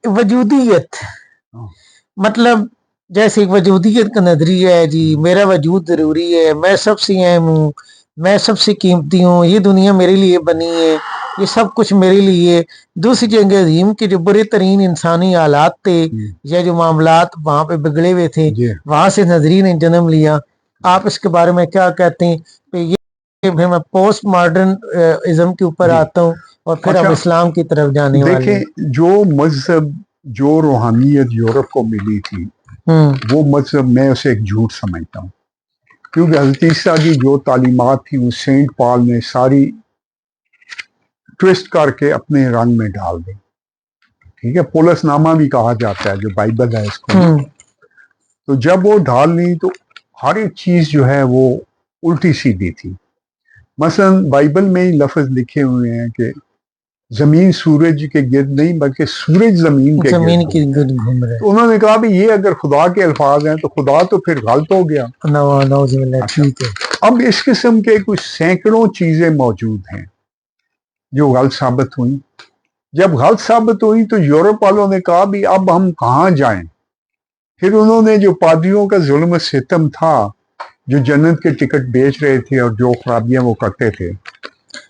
Speaker 2: وجودیت مطلب جیسے ایک وجودیت کا نظریہ ہے جی، میرا وجود ضروری ہے، میں سب سے اہم ہوں، میں سب سے قیمتی ہوں، یہ دنیا میرے لیے بنی ہے، یہ سب کچھ میرے لیے. دوسری جنگ عظیم کے جو برے ترین انسانی حالات تھے یا جو معاملات وہاں پہ بگڑے ہوئے تھے،
Speaker 1: جی
Speaker 2: وہاں سے نظریے نے جنم لیا. آپ اس کے بارے میں کیا کہتے ہیں؟ کہ یہ پھر میں پوسٹ ماڈرن ازم کے اوپر
Speaker 1: جی.
Speaker 2: آتا ہوں اور پھر ہم
Speaker 1: اچھا،
Speaker 2: اسلام کی طرف جانے والے ہیں.
Speaker 1: دیکھیں جو مذہب، جو روحانیت یورپ کو ملی تھی، وہ مذہب میں اسے ایک جھوٹ سمجھتا ہوں، کیونکہ حضرت عیسیٰ کی جو تعلیمات تھی وہ سینٹ پال نے ساری ٹویسٹ کر کے اپنے رنگ میں ڈال دی. ٹھیک ہے، پولس نامہ بھی کہا جاتا ہے جو بائبل ہے اس کو. تو جب وہ ڈال لی تو ہر ایک چیز جو ہے وہ الٹی سیدھی تھی. مثلا بائبل میں ہی لفظ لکھے ہوئے ہیں کہ زمین سورج کے گرد نہیں بلکہ سورج زمین کے
Speaker 2: زمین
Speaker 1: گرد
Speaker 2: کی گرد گھوم رہے
Speaker 1: تو انہوں نے کہا بھی یہ اگر خدا کے الفاظ ہیں تو خدا تو پھر غلط ہو گیا.
Speaker 2: نعوذ باللہ. ٹھیک ہے.
Speaker 1: اب اس قسم کے کچھ سینکڑوں چیزیں موجود ہیں جو غلط ثابت ہوئی. جب غلط ثابت ہوئی تو یورپ والوں نے کہا بھی اب ہم کہاں جائیں. پھر انہوں نے جو پادریوں کا ظلم و ستم تھا، جو جنت کے ٹکٹ بیچ رہے تھے اور جو خرابیاں وہ کرتے تھے،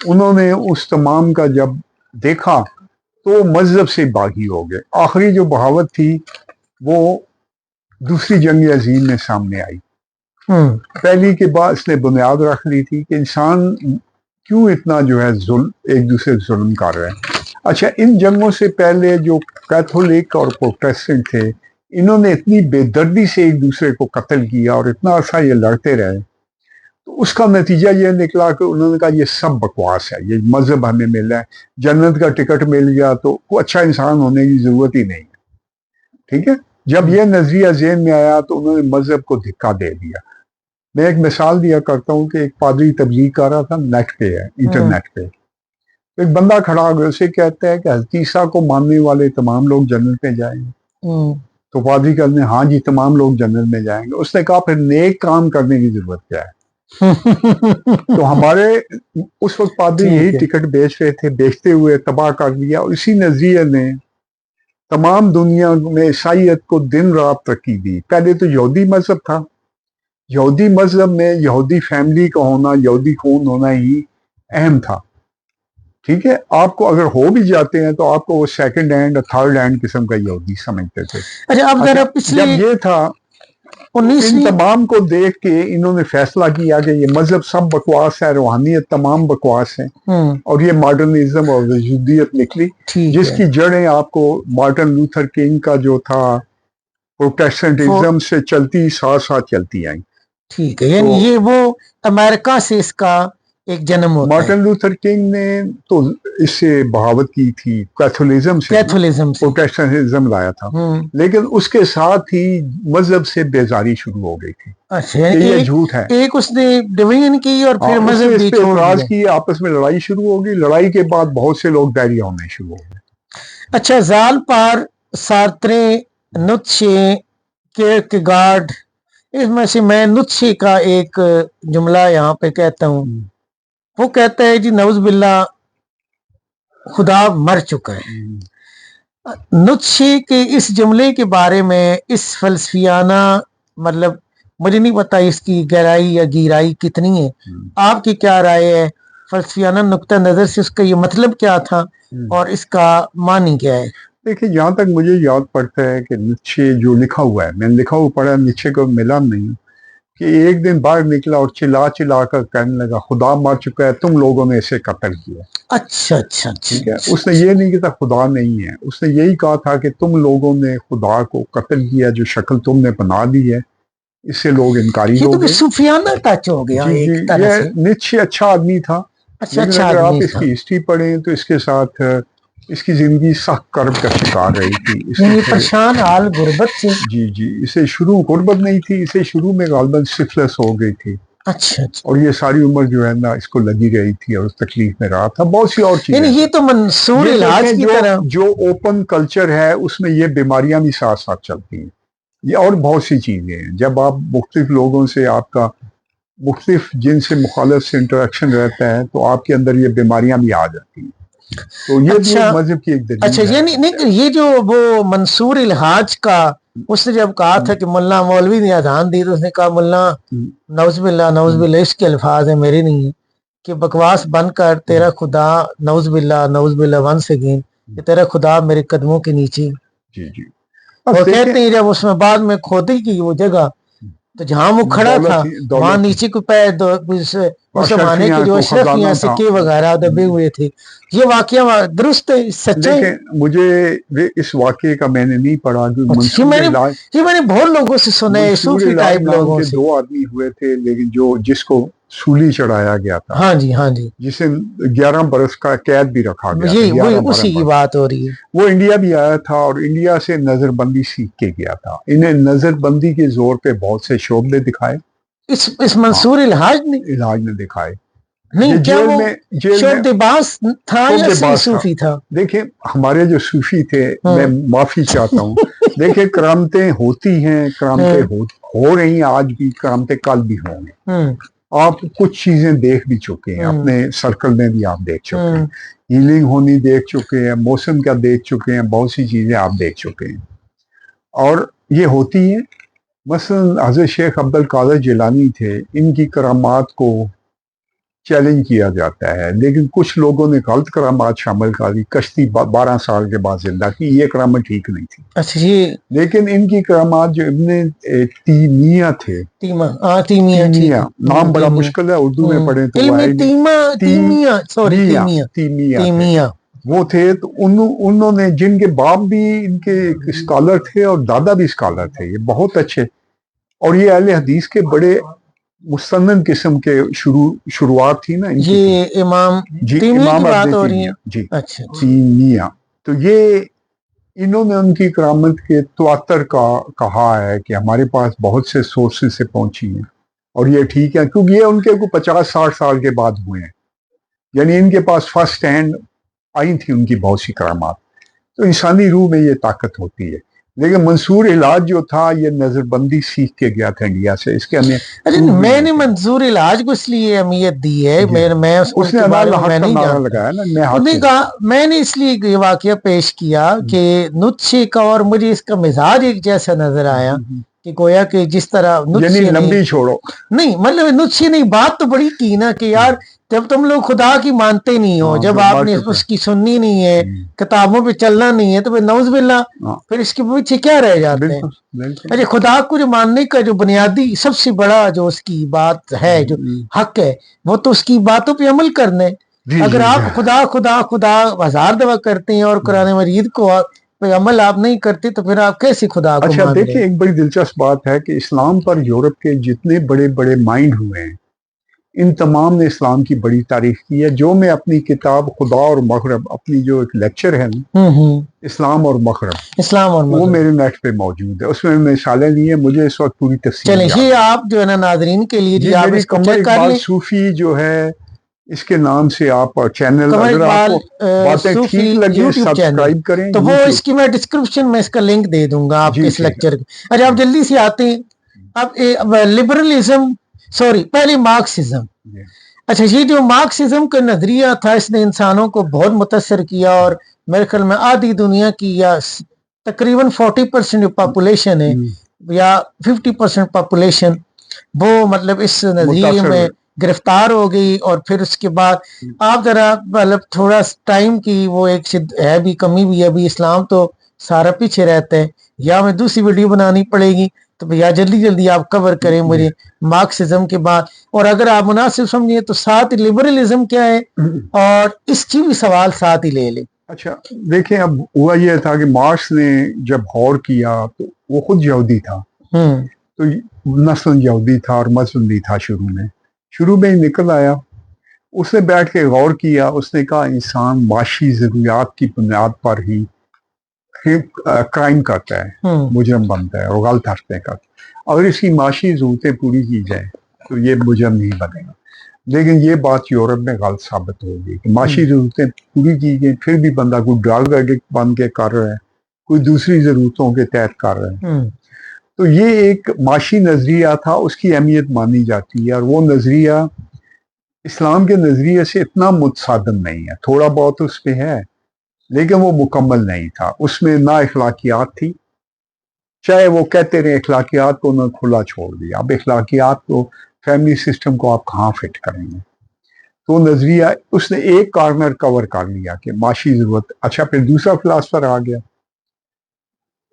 Speaker 1: انہوں نے اس تمام کا جب دیکھا تو مذہب سے باغی ہو گئے. آخری جو بغاوت تھی وہ دوسری جنگ عظیم میں سامنے آئی. پہلی کے بعد اس نے بنیاد رکھ لی تھی کہ انسان کیوں اتنا جو ہے ظلم ایک دوسرے ظلم کر رہے ہیں. اچھا، ان جنگوں سے پہلے جو کیتھولک اور پروٹیسٹنٹ تھے، انہوں نے اتنی بے دردی سے ایک دوسرے کو قتل کیا اور اتنا عرصہ یہ لڑتے رہے، تو اس کا نتیجہ یہ نکلا کہ انہوں نے کہا یہ سب بکواس ہے، یہ مذہب ہمیں ملا ہے، جنت کا ٹکٹ مل گیا تو کوئی اچھا انسان ہونے کی ضرورت ہی نہیں ہے. ٹھیک ہے، جب یہ نظریہ ذہن میں آیا تو انہوں نے مذہب کو دھکا دے دیا. میں ایک مثال دیا کرتا ہوں کہ ایک پادری تبلیغ کر رہا تھا، نیٹ پہ ہے، انٹرنیٹ پہ. ایک بندہ کھڑا ہو گیا، اسے کہتا ہے کہ حضرت عیسیٰ کو ماننے والے تمام لوگ جنت میں جائیں گے. تو پادری کہتے ہیں ہاں جی تمام لوگ جنت میں جائیں گے. اس نے کہا پھر نیک کام کرنے کی ضرورت کیا ہے. تو ہمارے اس وقت پادری یہی ٹکٹ بیچ رہے تھے، بیچتے ہوئے تباہ کر دیا. اور اسی نظریے نے تمام دنیا میں عیسائیت کو دن رات ترقی دی. پہلے تو یہودی مذہب تھا، یہودی مذہب میں یہودی فیملی کا ہونا، یہودی خون ہونا ہی اہم تھا. ٹھیک ہے، آپ کو اگر ہو بھی جاتے ہیں تو آپ کو وہ سیکنڈ ہینڈ اور تھرڈ ہینڈ قسم کا یہودی سمجھتے تھے.
Speaker 2: اچھا اب ذرا پچھلے
Speaker 1: جب یہ تھا، ان تمام کو دیکھ کے انہوں نے فیصلہ کیا کہ یہ مذہب سب بکواس ہے، روحانیت تمام بکواس ہے، اور یہ ماڈرنزم اور وجودیت نکلی جس کی جڑیں آپ کو مارٹن لوتھر کنگ کا جو تھا پروٹیسٹنٹزم سے چلتی ساتھ ساتھ چلتی آئیں.
Speaker 2: ٹھیک ہے، یعنی یہ وہ امریکہ سے اس کا ایک جنم ہوتا ہے.
Speaker 1: مارٹن لوتھر کنگ نے تو اس سے بغاوت کی تھی، کیتھولزم سے پروٹیسٹنٹزم لایا تھا، لیکن اس کے ساتھ ہی مذہب سے بیزاری شروع ہو گئی تھی.
Speaker 2: اچھا،
Speaker 1: یہ جھوٹ ہے.
Speaker 2: ایک اس نے ڈویژن کی اور پھر مذہب بھی چھوڑ دیا.
Speaker 1: کی آپس میں لڑائی شروع ہو گئی. لڑائی کے بعد بہت سے لوگ ڈائریا ہونے شروع ہو گئے.
Speaker 2: اچھا، زال پار، سارترے، نوتشے، کیرکگارڈ، اس میں سے میں نوتشے کا ایک جملہ یہاں پہ کہتا ہوں. وہ کہتا ہے جی نعوذ باللہ خدا مر چکا ہے. نوتشے کے اس جملے کے بارے میں اس فلسفیانہ مطلب مجھے نہیں پتا اس کی گہرائی یا گہرائی کتنی ہے، آپ کی کیا رائے ہے؟ فلسفیانہ نقطہ نظر سے اس کا یہ مطلب کیا تھا اور اس کا معنی کیا ہے؟
Speaker 1: دیکھیں، جہاں تک مجھے یاد پڑتا ہے کہ نیچے جو لکھا ہوا ہے، میں نے لکھا ہوا پڑھا، نیچے کو ملا نہیں، کہ ایک دن باہر نکلا اور چلا چلا کر کہنے لگا خدا مر چکا ہے، تم لوگوں نے اسے قتل کیا.
Speaker 2: اچھا اچھا
Speaker 1: ٹھیک ہے،
Speaker 2: اچھا.
Speaker 1: اس نے یہ نہیں کہا خدا نہیں ہے، اس نے یہی کہا تھا کہ تم لوگوں نے خدا کو قتل کیا، جو شکل تم نے بنا دی ہے اس سے لوگ انکاری
Speaker 2: یہ
Speaker 1: ہو
Speaker 2: تو
Speaker 1: گئے.
Speaker 2: صوفیانہ ٹچ ہو گیا
Speaker 1: جی جی،
Speaker 2: ایک طرح
Speaker 1: یہ
Speaker 2: سے.
Speaker 1: نیچے اچھا آدمی تھا،
Speaker 2: اچھا
Speaker 1: لیکن
Speaker 2: اچھا
Speaker 1: اگر آپ
Speaker 2: آدمی
Speaker 1: اس
Speaker 2: تھا.
Speaker 1: کی ہسٹری پڑھیں تو اس کے ساتھ اس کی زندگی سخت کرب کا شکار رہی تھی. اس
Speaker 2: یعنی
Speaker 1: سے
Speaker 2: پریشان حال غربت سے.
Speaker 1: جی جی، اسے شروع غربت نہیں تھی، اسے شروع میں غالباً سفلس ہو گئی تھی،
Speaker 2: اچھا اچھا.
Speaker 1: اور یہ ساری عمر جو ہے نا اس کو لگی رہی تھی اور اس تکلیف میں رہا تھا. بہت سی اور چیزیں
Speaker 2: یعنی یہ
Speaker 1: تھیں.
Speaker 2: تو منصور
Speaker 1: یہ
Speaker 2: علاج
Speaker 1: دیکھیں
Speaker 2: کی طرح.
Speaker 1: جو اوپن کلچر ہے اس میں یہ بیماریاں بھی ساتھ ساتھ چلتی ہیں. یہ اور بہت سی چیزیں ہیں. جب آپ مختلف لوگوں سے، آپ کا مختلف جن سے مخالف سے انٹریکشن رہتا ہے تو آپ کے اندر یہ بیماریاں بھی آ جاتی ہیں. تو یہ بھی
Speaker 2: اچھا
Speaker 1: ایک مذہب کی ایک
Speaker 2: اچھا.
Speaker 1: دلیل ہے.
Speaker 2: یعنی نہیں یہ جو وہ منصور الحاج کا اس نے جب کہا تھا کہ ملا مولوی نے اذان دی تو اس نے کہا ملا نعوذ باللہ اس کے الفاظ ہیں میرے نہیں ہیں کہ بکواس بند کر، تیرا خدا نعوذ باللہ ونس اگین کہ تیرا خدا میرے قدموں کے نیچے.
Speaker 1: جی جی،
Speaker 2: وہ کہتے ہیں جب اس میں بعد میں کھودی کی وہ جگہ تو جہاں وہ کھڑا تھا وہاں نیچے کو اس زمانے کے جو اشرفیاں سکے وغیرہ دبے ہوئے تھے. یہ واقعہ درست ہے، سچا ہے.
Speaker 1: لیکن مجھے اس واقعے کا میں نے نہیں پڑھا کہ
Speaker 2: یہ میں نے بہت لوگوں سے سنا ہے، صوفی ٹائپ لوگوں سے.
Speaker 1: 2 آدمی ہوئے تھے لیکن جس کو سولی چڑھایا گیا تھا،
Speaker 2: ہاں جی ہاں جی،
Speaker 1: جسے 11 برس کا قید بھی رکھا گیا تھا.
Speaker 2: یہ وہی اسی کی بات ہو رہی ہے.
Speaker 1: وہ انڈیا بھی آیا تھا اور انڈیا سے نظر بندی سیکھ کے گیا تھا. انہیں نظر بندی کے زور پہ بہت سے شعبے دکھائے.
Speaker 2: اس منصور الحاج نے
Speaker 1: علاج نے دکھائے.
Speaker 2: نہیں کیا وہ شعبد باز تھا یا صحیح صوفی تھا؟
Speaker 1: دیکھیں ہمارے جو صوفی تھے، میں معافی چاہتا ہوں، دیکھیں کرامتیں ہوتی ہیں، کرامتیں ہو رہی ہیں آج بھی، کرامتیں کل بھی ہوں گے. آپ کچھ چیزیں دیکھ بھی چکے ہیں، اپنے سرکل میں بھی آپ دیکھ چکے ہیں. ہیلنگ ہونی دیکھ چکے ہیں، موسم کا دیکھ چکے ہیں، بہت سی چیزیں آپ دیکھ چکے ہیں اور یہ ہوتی ہیں. مثلا حضرت شیخ عبد القادر جیلانی تھے، ان کی کرامات کو چیلنج کیا جاتا ہے، لیکن کچھ لوگوں نے غلط کرامات شامل کر دی. کشتی 12 سال کے بعد زندہ کی، یہ کرامت ٹھیک نہیں تھی.
Speaker 2: اچھا جی.
Speaker 1: لیکن ان کی کرامات جو ابن تیمیہ تھے، تیمیہ نام بڑا مشکل ہے، اردو میں پڑھیں تو تیمیہ وہ تھے. تو انہوں نے، جن کے باپ بھی ان کے اسکالر تھے اور دادا بھی اسکالر تھے، یہ بہت اچھے، اور یہ اہل حدیث کے بڑے مستند قسم کے شروعات تھی نا.
Speaker 2: یہ امام تیمیہ کی بات ہو رہی ہے.
Speaker 1: جی
Speaker 2: اچھا
Speaker 1: تیمیہ. تو یہ انہوں نے ان کی کرامت کے تواتر کا کہا ہے کہ ہمارے پاس بہت سے سورسز سے پہنچی ہیں اور یہ ٹھیک ہے، کیونکہ یہ ان کے 50-60 سال کے بعد ہوئے ہیں. یعنی ان کے پاس فرسٹ ہینڈ آئی تھی ان کی بہت سی کرامات. تو انسانی روح میں یہ طاقت ہوتی ہے. لیکن منصور علاج جو تھا یہ نظر بندی سیکھ کے گیا تھا انڈیا سے. اس کے
Speaker 2: میں نے منصور علاج کو اس لیے اہمیت دی ہے، میں
Speaker 1: اس نے لگایا نا،
Speaker 2: میں نے اس لیے یہ واقعہ پیش کیا کہ نطشے کا اور مجھے اس کا مزاج ایک جیسا نظر آیا کہ گویا کہ جس طرح
Speaker 1: لمبی چھوڑو
Speaker 2: نہیں، مطلب نطشے نہیں، بات تو بڑی کی نا کہ یار جب تم لوگ خدا کی مانتے نہیں ہو، جب آپ نے اس کی سننی نہیں ہے، کتابوں پہ چلنا نہیں ہے، تو پھر نعوذ باللہ پھر اس کے پیچھے کیا رہ جاتے ہیں. اچھا، خدا کو جو ماننے کا جو بنیادی سب سے بڑا جو اس کی بات ہے، جو حق ہے، وہ تو اس کی باتوں پہ عمل کرنے. اگر آپ خدا خدا خدا 1000 دفعہ کرتے ہیں اور قرآن مجید کو پہ عمل آپ نہیں کرتے تو پھر آپ کیسے خدا کو مان رہے ہیں؟
Speaker 1: دیکھیں ایک بڑی دلچسپ بات ہے کہ اسلام پر یورپ کے جتنے بڑے بڑے مائنڈ ہوئے ہیں، ان تمام نے اسلام کی بڑی تعریف کی ہے. جو میں اپنی کتاب خدا اور مغرب، اپنی جو ایک لیکچر ہے نا اسلام اور مغرب، وہ میرے نیٹ پہ موجود ہے. اس میں مثالیں لی ہیں، مجھے اس وقت پوری تفصیل
Speaker 2: چلیں یہ آپ جو ہے نا ناظرین کے لیے آپ اس کو چیک کر لیں.
Speaker 1: صوفی جو ہے اس کے نام سے آپ چینل، اگر آپ کو باتیں ٹھیک لگیں سبسکرائب کریں.
Speaker 2: تو وہ اس کی میں ڈسکرپشن میں اس کا لنک دے دوں گا آپ کے اس لیکچر. اچھا آپ جلدی سے آتے ہیں اب لبرلزم، سوری پہلے مارکسزم. اچھا یہ جو مارکسزم کا نظریہ تھا اس نے انسانوں کو بہت متاثر کیا، اور میرے خیال میں آدھی دنیا کی یا تقریباً 40% جو پاپولیشن ہے یا 50% پاپولیشن وہ مطلب اس نظریے میں گرفتار ہو گئی. اور پھر اس کے بعد آپ ذرا مطلب تھوڑا ٹائم کی وہ ایک ہے بھی کمی بھی ہے، ابھی اسلام تو سارا پیچھے رہتا ہے، یا ہمیں دوسری ویڈیو بنانی پڑے گی तो भैया जल्दी जल्दी आप कवर करें मुझे मार्क्सिज्म के बाद, और अगर आप मुनासिब समझिए तो साथ ही लिबरलिज्म क्या है, और इसकी भी सवाल साथ ही ले लें।
Speaker 1: अच्छा देखें, अब हुआ ये था कि मार्क्स ने जब गौर किया तो वो खुद यहूदी था, तो नस्ल यहूदी था और मजहब भी था। शुरू में ही निकल आया, उसने बैठ के गौर किया, उसने कहा इंसान माशी ज़रूरियात की बुनियाद पर ही क्राइम करता है, मुजरम बनता है और गलत हरकतें करता है। अगर इसकी माशी ज़रूरतें पूरी की जाए तो ये मुजरम नहीं बनेगा। लेकिन ये बात यूरोप में गलत साबित होगी कि माशी ज़रूरतें पूरी की गई फिर भी बंदा कोई ड्रग एडिक्ट बन के कर रहा है, कोई दूसरी ज़रूरतों के तहत कर रहा है। तो ये एक माशी नज़रिया था, उसकी अहमियत मानी जाती है, और वो नज़रिया इस्लाम के नज़रिए से इतना मुतसादम नहीं है, थोड़ा बहुत उस पर है लेकिन वो मुकम्मल नहीं था। उसमें ना इखलाकियात थी, चाहे वो कहते रहे इखलाकियात को उन्होंने खुला छोड़ दिया। अब इखलाकियात को, फैमिली सिस्टम को आप कहाँ फिट करेंगे? तो नज़रिया उसने एक कॉर्नर कवर कर लिया कि माशी ज़रूरत। अच्छा, फिर दूसरा फिलासफर आ गया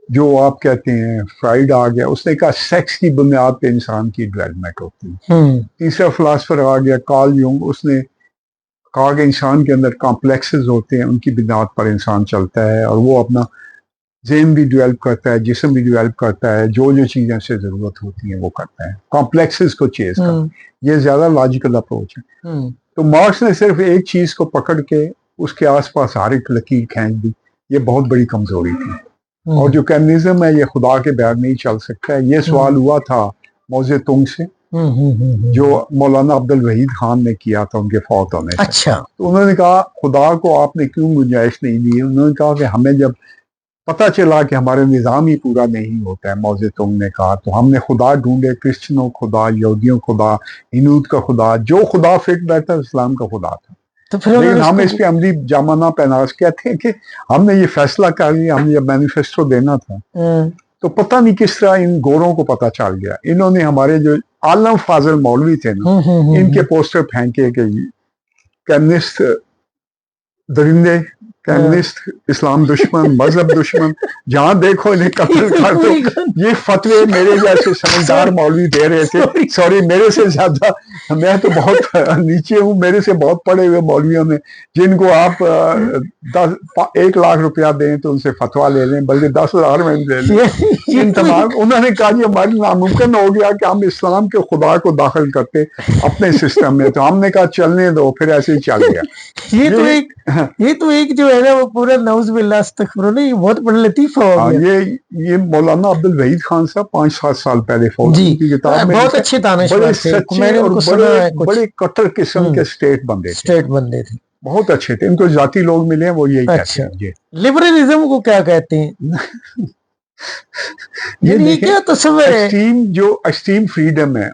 Speaker 1: जो आप कहते हैं फ्राइड आ गया, उसने कहा सेक्स की बुनियाद पे इंसान की डेवलपमेंट होती है। तीसरा फिलासफर आ गया कार्ल यूंग, उसने कहा कि इंसान के अंदर कॉम्प्लेक्सेस होते हैं, उनकी बुनियाद पर इंसान चलता है और वो अपना ज़हन भी डेवलप करता है, जिस्म भी डेवलप करता है, जो जो चीज़ें से ज़रूरत होती हैं वो करता है, कॉम्प्लेक्सेस को चेज करता है। ये ज़्यादा लॉजिकल अप्रोच है। तो मार्क्स ने सिर्फ एक चीज़ को पकड़ के उसके आसपास हर एक लकीर खींच दी, ये बहुत बड़ी कमजोरी थी। और जो कम्युनिज्म है ये खुदा के बगैर नहीं चल सकता है। ये सवाल हुआ था मौजे तुंग से, जो मौलाना अब्दुल वहीद खान ने किया था उनके फौत होने से।
Speaker 2: अच्छा।
Speaker 1: तो उन्होंने कहा खुदा को आपने क्यों गुंजाइश नहीं दी? उन्होंने कहा कि हमें जब पता चला कि हमारे निज़ाम ही पूरा नहीं होता है, मौजे तुंग ने कहा, तो हमने खुदा ढूंढे, क्रिश्चियनों खुदा, यहूदियों खुदा, हिंदूद का खुदा, जो खुदा फिट बैठा इस्लाम का खुदा था।
Speaker 2: तो फिर
Speaker 1: लेकिन हम इस पे अमली जामाना पहना कहते हैं कि हमने ये फैसला कर लिया, हमने जब मैनिफेस्टो देना था तो पता नहीं किस तरह इन गोरों को पता चल गया, इन्होंने हमारे जो आलम फाजिल मौलवी थे ना, इनके पोस्टर फेंके कि कम्युनिस्ट दरिंदे, कम्युनिस्ट, इस्लाम दुश्मन, मजहब दुश्मन, जहां देखो इन्हें कत्ल कर दो। ये फतवे मेरे जैसे समझदार मौलवी दे रहे थे। सॉरी, मेरे से ज्यादा, मैं तो बहुत नीचे हूँ, मेरे से बहुत पढ़े हुए मौलवियों ने, जिनको आप 1 लाख रुपया दें तो उनसे फतवा ले लें, बल्कि 10,000 में ले लें। इन तमाम उन्होंने कहा ये हमारे नामुमकिन हो गया कि हम इस्लाम के खुदा को दाखिल करते अपने सिस्टम में, तो हमने कहा चलने दो, फिर ऐसे ही चल गया।
Speaker 2: ये तो एक जो है ना वो पूरा नौज़ुबिल्लाह अस्तगफिरुल्लाह, ये बहुत बड़ा लतीफा हो गया।
Speaker 1: ये मौलाना अब्दुल वहीद खान साहब 5-7 साल पहले फौत हुई की किताब में
Speaker 2: बहुत अच्छे दानिशवर
Speaker 1: बड़े
Speaker 2: थे,
Speaker 1: सच्चे
Speaker 2: मैंने
Speaker 1: और
Speaker 2: उनको सुना है,
Speaker 1: बड़े कट्टर किस्म के स्टेट बंदे थे, बहुत अच्छे थे। इनको जाति लोग मिले हैं वो यही कहते हैं। जी,
Speaker 2: लिबरलिज्म को क्या कहते हैं? ये क्या तस्वीर है?
Speaker 1: एक्सट्रीम फ्रीडम है।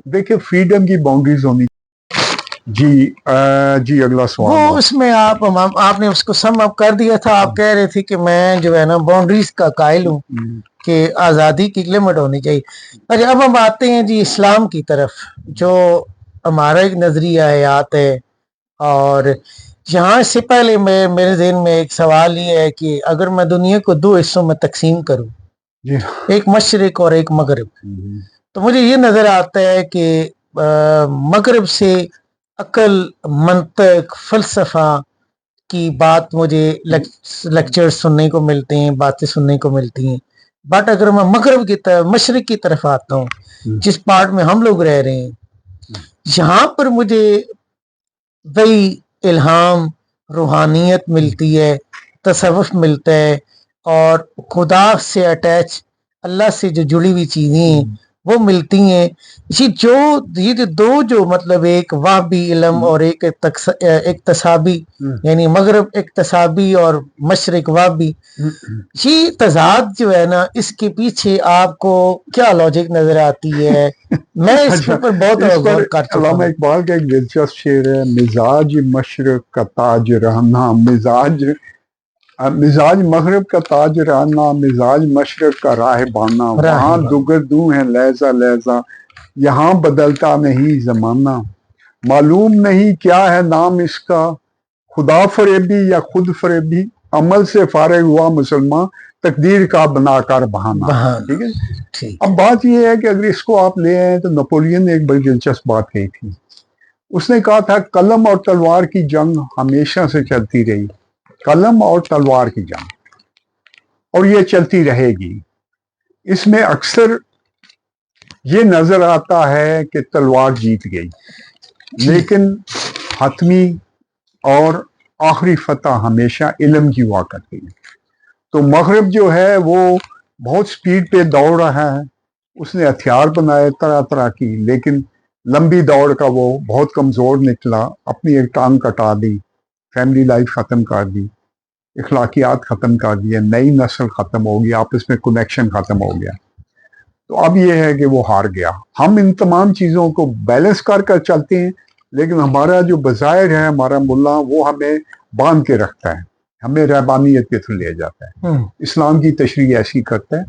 Speaker 1: देखिए, फ्रीडम की बाउंड्रीज होनी। जी अगला सवाल।
Speaker 2: वो उसमें आपने उसको सम अप कर दिया था। आप कह रहे थे कि मैं जो है ना बाउंड्रीज का कायल हूँ कि आज़ादी की लिमिट होनी चाहिए। अच्छा, अब हम आते हैं जी इस्लाम की तरफ, जो हमारा एक नजरिया हयात है। और यहाँ से पहले मेरे ज़हन में एक सवाल ये है कि अगर मैं दुनिया को 2 हिस्सों में तकसीम करूँ, एक मशरिक और एक मगरब, तो मुझे ये नजर आता है कि मगरब से अकल, मंतक, फलसफा की बात मुझे लेक्चर सुनने को मिलते हैं, बातें सुनने को मिलती हैं। बट अगर मैं मगरब की तरफ, मशरिक की तरफ आता हूँ, जिस पार्ट में हम लोग रह रहे हैं, यहाँ पर मुझे वही इल्हाम, रूहानियत मिलती है, तसव्वुफ मिलता है, और खुदा से अटैच, अल्लाह से जो जुड़ी हुई चीजें वो मिलती हैं। ये जो 2 जो मतलब एक वाहबी इल्म और एक तसाबी, यानी मगरब एक तसाबी और मशरिक वाहबी, ये तजाद जो है ना, इसके पीछे आपको क्या लॉजिक नजर आती है? मैं इस पर बहुत गौर कर चुका हूं।
Speaker 1: इकबाल का एक दिलचस्प शेर है, मिजाज मशरक का ताज रहना, मिजाज मगरब का ताज रहना, मिजाज मशरक का राह बाना, वहाँ दुगर दू है लहजा लहजा, यहाँ बदलता नहीं जमाना, मालूम नहीं क्या है नाम इसका, खुदा फरेबी या खुद फरेबी, अमल से फारिग हुआ मुसलमान तकदीर का बनाकर बहाना,
Speaker 2: बहाना।
Speaker 1: ठीक है।
Speaker 2: ठीक
Speaker 1: अब बात यह है कि अगर इसको आप ले आए तो नेपोलियन ने एक बड़ी दिलचस्प बात कही थी। उसने कहा था कलम और तलवार की जंग हमेशा से चलती रही, कलम और तलवार की जंग, और ये चलती रहेगी। इसमें अक्सर ये नजर आता है कि तलवार जीत गई, लेकिन हतमी और आखिरी फतह हमेशा इल्म की हुआ करती है। तो मगरब जो है वो बहुत स्पीड पे दौड़ रहा है, उसने हथियार बनाए तरह तरह की, लेकिन लंबी दौड़ का वो बहुत कमज़ोर निकला, अपनी एक टांग कटा दी, फैमिली लाइफ ख़त्म कर दी, इखलाकियात ख़त्म कर दिए, नई नस्ल ख़त्म हो गई, आपस में कनेक्शन ख़त्म हो गया। तो अब ये है कि वो हार गया। हम इन तमाम चीज़ों को बैलेंस कर कर चलते हैं, लेकिन हमारा जो बज़ाहिर है, हमारा मुल्ला, वो हमें बांध के रखता है, हमें रहबानियत के थ्रू ले जाता है, इस्लाम की तशरीह ऐसी करता है।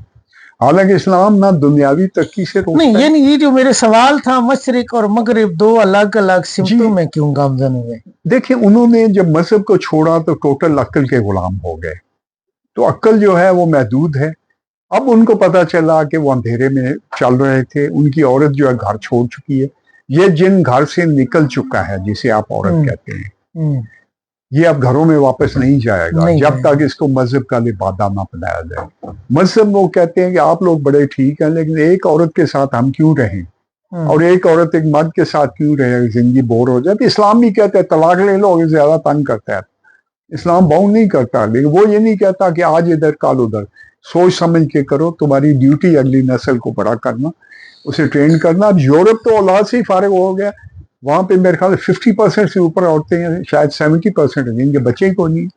Speaker 1: हालांकि इस्लाम ना दुनियावी तरक्की से रोकता
Speaker 2: नहीं,
Speaker 1: है।
Speaker 2: यानी ये जो मेरे सवाल था, मशरिक और मगरिब दो अलग अलग सिमतों में क्यों गामजन हुए?
Speaker 1: देखिए, उन्होंने जब मजहब को छोड़ा तो टोटल अक्ल के गुलाम हो गए। तो अक्ल जो है वो महदूद है। अब उनको पता चला कि वो अंधेरे में चल रहे थे, उनकी औरत जो है घर छोड़ चुकी है, ये जिन घर से निकल चुका है जिसे आप औरत कहते हैं, ये अब घरों में वापस नहीं जाएगा जब तक इसको मजहब का लिबादा ना बनाया जाए। मजहब वो कहते हैं कि आप लोग बड़े ठीक हैं, लेकिन एक औरत के साथ हम क्यों रहें, और एक औरत एक मर्द के साथ क्यों रहे, जिंदगी बोर हो जाती। इस्लाम भी कहता है तलाक ले लो अगर ज्यादा तंग करता है। इस्लाम बाउंड नहीं करता, लेकिन वो ये नहीं कहता कि आज इधर कल उधर। सोच समझ के करो, तुम्हारी ड्यूटी अगली नस्ल को बड़ा करना, उसे ट्रेन करना। अब यूरोप तो औलाद से ही फारिग हो गया, वहां पे मेरे ख्याल 50% से ऊपर औरतें हैं, शायद 70% हैं जिनके बच्चे को नहीं।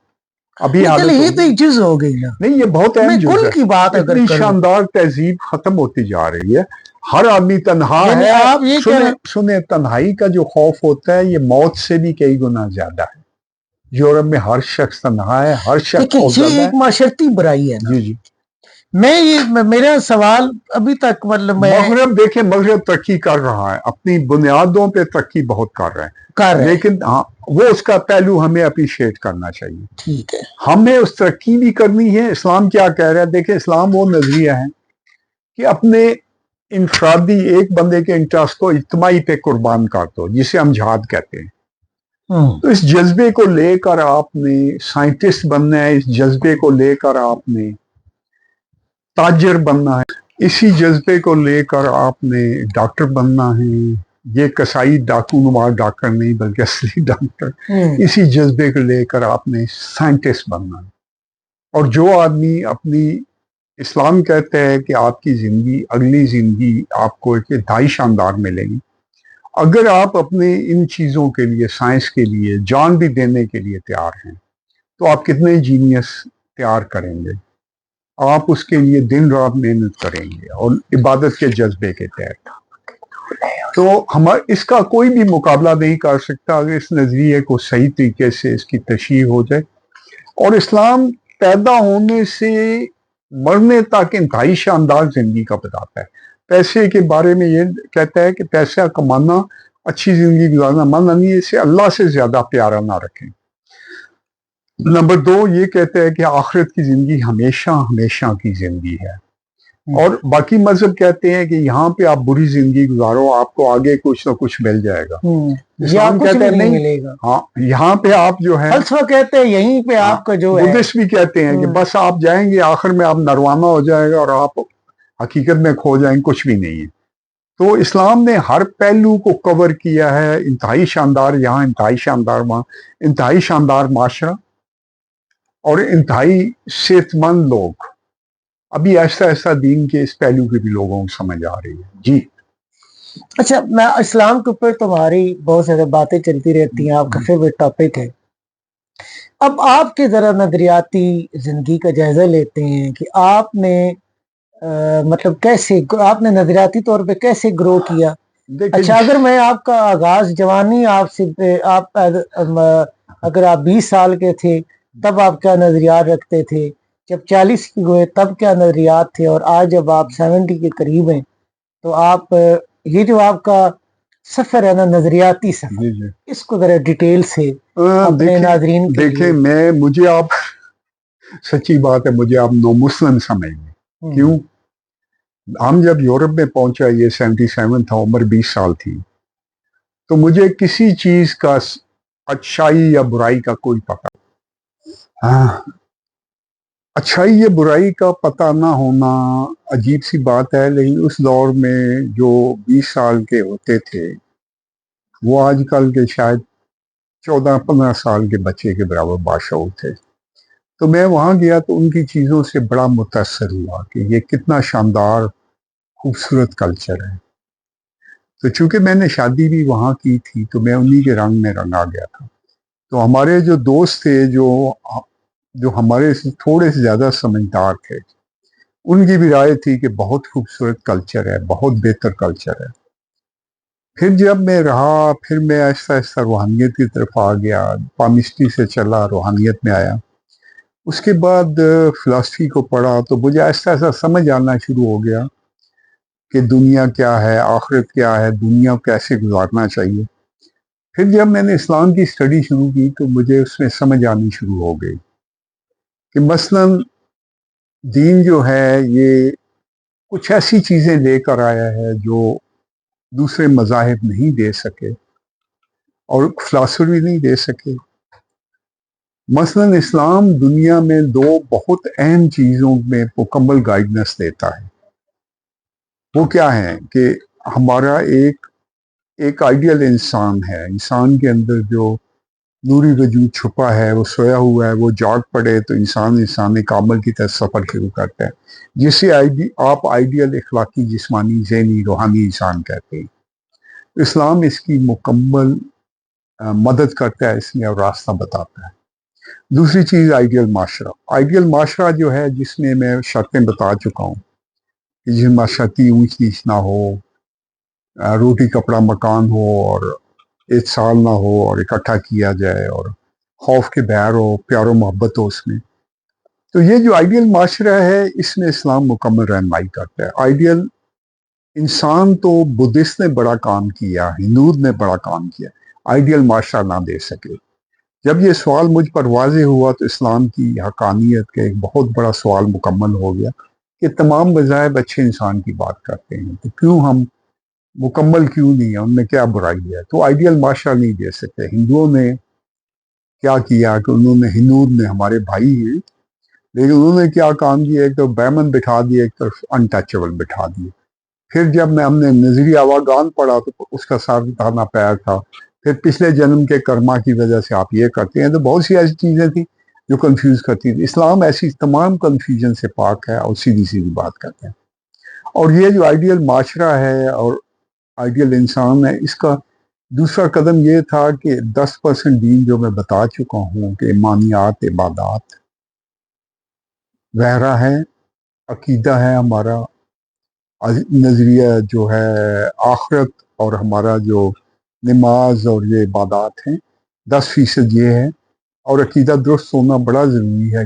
Speaker 1: अभी
Speaker 2: चले ये तो एक चीज हो गई ना।
Speaker 1: नहीं, ये बहुत अहम
Speaker 2: मैं
Speaker 1: जुज़
Speaker 2: कुल
Speaker 1: है।
Speaker 2: की बात अगर
Speaker 1: इतनी
Speaker 2: करूं,
Speaker 1: शानदार तहजीब खत्म होती जा रही है, हर आदमी तन्हा
Speaker 2: यानी
Speaker 1: है।
Speaker 2: आप ये कह रहे
Speaker 1: सुने, तन्हाई का जो खौफ होता है ये मौत से भी कई गुना ज्यादा है। यूरोप में हर शख्स तन्हा है, हर शख्स
Speaker 2: देखिए, ये
Speaker 1: औज़दा
Speaker 2: एक माशरती बुराई है ना।
Speaker 1: जी जी।
Speaker 2: मेरा सवाल अभी तक मतलब
Speaker 1: मगरब देखिए, मगरब तरक्की कर रहा है, अपनी बुनियादों पे तरक्की बहुत कर रहा है, लेकिन हाँ, वो उसका पहलू हमें अप्रिशिएट करना चाहिए।
Speaker 2: ठीक है,
Speaker 1: हमें उस तरक्की भी करनी है। इस्लाम क्या कह रहा है? देखिए, इस्लाम वो नजरिया है कि अपने इंफरादी एक बंदे के इंटरेस्ट को इज्तिमाई पे कुर्बान कर दो, जिसे हम जिहाद कहते हैं। तो इस जज्बे को लेकर आपने साइंटिस्ट बनना है, इस जज्बे को लेकर आपने ताजर बनना है, इसी जज्बे को लेकर आपने डॉक्टर बनना है। ये कसाई डाकू नुमार डॉक्टर नहीं, बल्कि असली डॉक्टर। इसी जज्बे को लेकर आपने साइंटिस्ट बनना है। और जो आदमी अपनी, इस्लाम कहता है कि आपकी जिंदगी, अगली जिंदगी आपको एक इंतहाई शानदार मिलेगी अगर आप अपने इन चीज़ों के लिए, साइंस के लिए जान भी देने के लिए तैयार हैं। तो आप कितने जीनियस तैयार करेंगे, आप उसके लिए दिन रात मेहनत करेंगे और इबादत के जज्बे के तहत। तो हमारा इसका कोई भी मुकाबला नहीं कर सकता अगर इस नज़रिए को सही तरीके से इसकी तशरीह हो जाए। और इस्लाम पैदा होने से मरने तक इंतहाई शानदार जिंदगी का बताता है। पैसे के बारे में ये कहता है कि पैसा कमाना, अच्छी जिंदगी गुजारना, माना नहीं, इसे अल्लाह से ज्यादा प्यारा ना रखें। नंबर 2 ये कहता है कि आखिरत की जिंदगी हमेशा हमेशा की जिंदगी है। और बाकी मजहब कहते हैं कि यहाँ पे आप बुरी जिंदगी गुजारो, आपको आगे कुछ ना कुछ मिल जाएगा। इस्लाम कहता है नहीं मिलेगा। हाँ, यहाँ पे आप जो है,
Speaker 2: फलसफा कहते हैं यहीं पे आपका जो है,
Speaker 1: बुद्धिस्ट भी कहते हैं कि बस आप जाएंगे, आखिर में आप नरवाना हो जाएगा और आप हकीकत में खो जाएंगे, कुछ भी नहीं है। तो इस्लाम ने हर पहलू को कवर किया है। इंतहाई शानदार यहाँ, इंतहाई शानदार वहाँ, इंतहाई शानदार माशरा और इंतहाई सेहतमंद लोग। अभी ऐसा ऐसा दीन के इस पहलू की भी लोगों को समझ आ रही है जी।
Speaker 2: अच्छा, मैं इस्लाम के ऊपर तुम्हारी बहुत सारी बातें चलती रहती हैं, आपका फेवरेट टॉपिक है। अब आपके जरा नजरियाती जिंदगी का जायजा लेते हैं कि आपने मतलब कैसे आपने नजरियाती तौर पे कैसे ग्रो किया। अच्छा, अगर मैं आपका आगाज जवानी आपसे अगर आप 20 साल के थे तब आप क्या नजरियात रखते थे, जब 40 के हुए तब क्या नजरियात थे, और आज जब आप 70 के करीब हैं तो आप ये जो आपका सफर है ना, नजरियाती सफर, इसको जरा डिटेल से अपने नाज़रीन के
Speaker 1: देखें, मुझे आप सच्ची बात है, मुझे आप नो मुस्लिम समझेंगे। क्यों? हम जब यूरोप में पहुंचा, ये 77 था, उम्र 20 साल थी, तो मुझे किसी चीज का अच्छाई या बुराई का कोई पता। हाँ, अच्छाई या बुराई का पता ना होना अजीब सी बात है, लेकिन उस दौर में जो 20 साल के होते थे वो आजकल के शायद 14-15 साल के बच्चे के बराबर बाशऊर थे। तो मैं वहां गया तो उनकी चीजों से बड़ा मुतासर हुआ कि ये कितना शानदार खूबसूरत कल्चर है। तो चूंकि मैंने शादी भी वहां की थी तो मैं उन्हीं के रंग में रंगा गया था। तो हमारे जो दोस्त थे, जो हमारे से थोड़े से ज्यादा समझदार थे, उनकी भी राय थी कि बहुत खूबसूरत कल्चर है, बहुत बेहतर कल्चर है। फिर जब मैं रहा, फिर मैं आहिस्ता आहिस्ता रूहानियत की तरफ आ गया, पामिस्ट्री से चला, रूहानियत में आया। उसके बाद फिलासफी को पढ़ा तो मुझे आहिस्ता आहिस्ता समझ आना शुरू हो गया कि दुनिया क्या है, आखिरत क्या है, दुनिया को कैसे गुजारना चाहिए। फिर जब मैंने इस्लाम की स्टडी शुरू की तो मुझे उसमें समझ आनी शुरू हो गई कि मसलन दीन जो है ये कुछ ऐसी चीज़ें लेकर आया है जो दूसरे मज़ाहिब नहीं दे सके और फिलासफर भी नहीं दे सके। मसलन इस्लाम दुनिया में दो बहुत अहम चीज़ों में मुकम्मल गाइडेंस देता है। वो क्या है कि हमारा एक आइडियल इंसान है, इंसान के अंदर जो नूरी वजूद छुपा है, वो सोया हुआ है, वो जाग पड़े तो इंसान कामल की तरफ सफ़र शुरू करता है, जिसे आप आइडियल इखलाकी जिस्मानी ज़हनी रूहानी इंसान कहते हैं। इस्लाम इसकी मुकम्मल मदद करता है इसमें और रास्ता बताता है। दूसरी चीज़ आइडियल माशरा। आइडियल माशरा जो है जिसमें मैं शर्तें बता चुका हूँ कि जिसमें माशरती ऊंच नीच ना हो, रोटी कपड़ा मकान हो और एक साल ना हो और इकट्ठा किया जाए और खौफ के बहर हो, प्यार मोहब्बत हो उसमें। तो ये जो आइडियल माशरा है इसमें इस्लाम मुकम्मल रहनुमाई करता है। आइडियल इंसान तो बुद्धिस्ट ने बड़ा काम किया, हिंदू ने बड़ा काम किया, आइडियल माशरा ना दे सके। जब ये सवाल मुझ पर वाज़े हुआ तो इस्लाम की हकानियत का एक बहुत बड़ा सवाल मुकम्मल हो गया कि तमाम मज़ाहिब अच्छे इंसान की बात करते हैं, तो क्यों हम मुकम्मल क्यों नहीं है, उनमें क्या बुराई है? तो आइडियल माशरा नहीं दे सकते। हिंदुओं ने क्या किया कि हिंदू ने हमारे भाई हैं, लेकिन उन्होंने क्या काम किया, एक तो बैमन बिठा दिए, एक तरफ अनटचेबल बिठा दिए। फिर जब हमने नजरी आवागान पढ़ा तो उसका साबिताना पैर था। फिर पिछले जन्म के कर्मा की वजह से आप ये करते हैं, तो बहुत सी ऐसी चीज़ें थी जो कंफ्यूज करती थी। इस्लाम ऐसी तमाम कंफ्यूजन से पाक है और सीधी सीधी बात करते हैं। और ये जो आइडियल माशरा है और आइडियल इंसान है, इसका दूसरा कदम ये था कि 10% दीन जो मैं बता चुका हूँ कि ईमानियात, इबादात वहरा है, अकीदा है हमारा, नज़रिया जो है आखिरत, और हमारा जो नमाज और ये इबादात हैं 10% ये है। और अकीदा दुरुस्त होना बड़ा ज़रूरी है।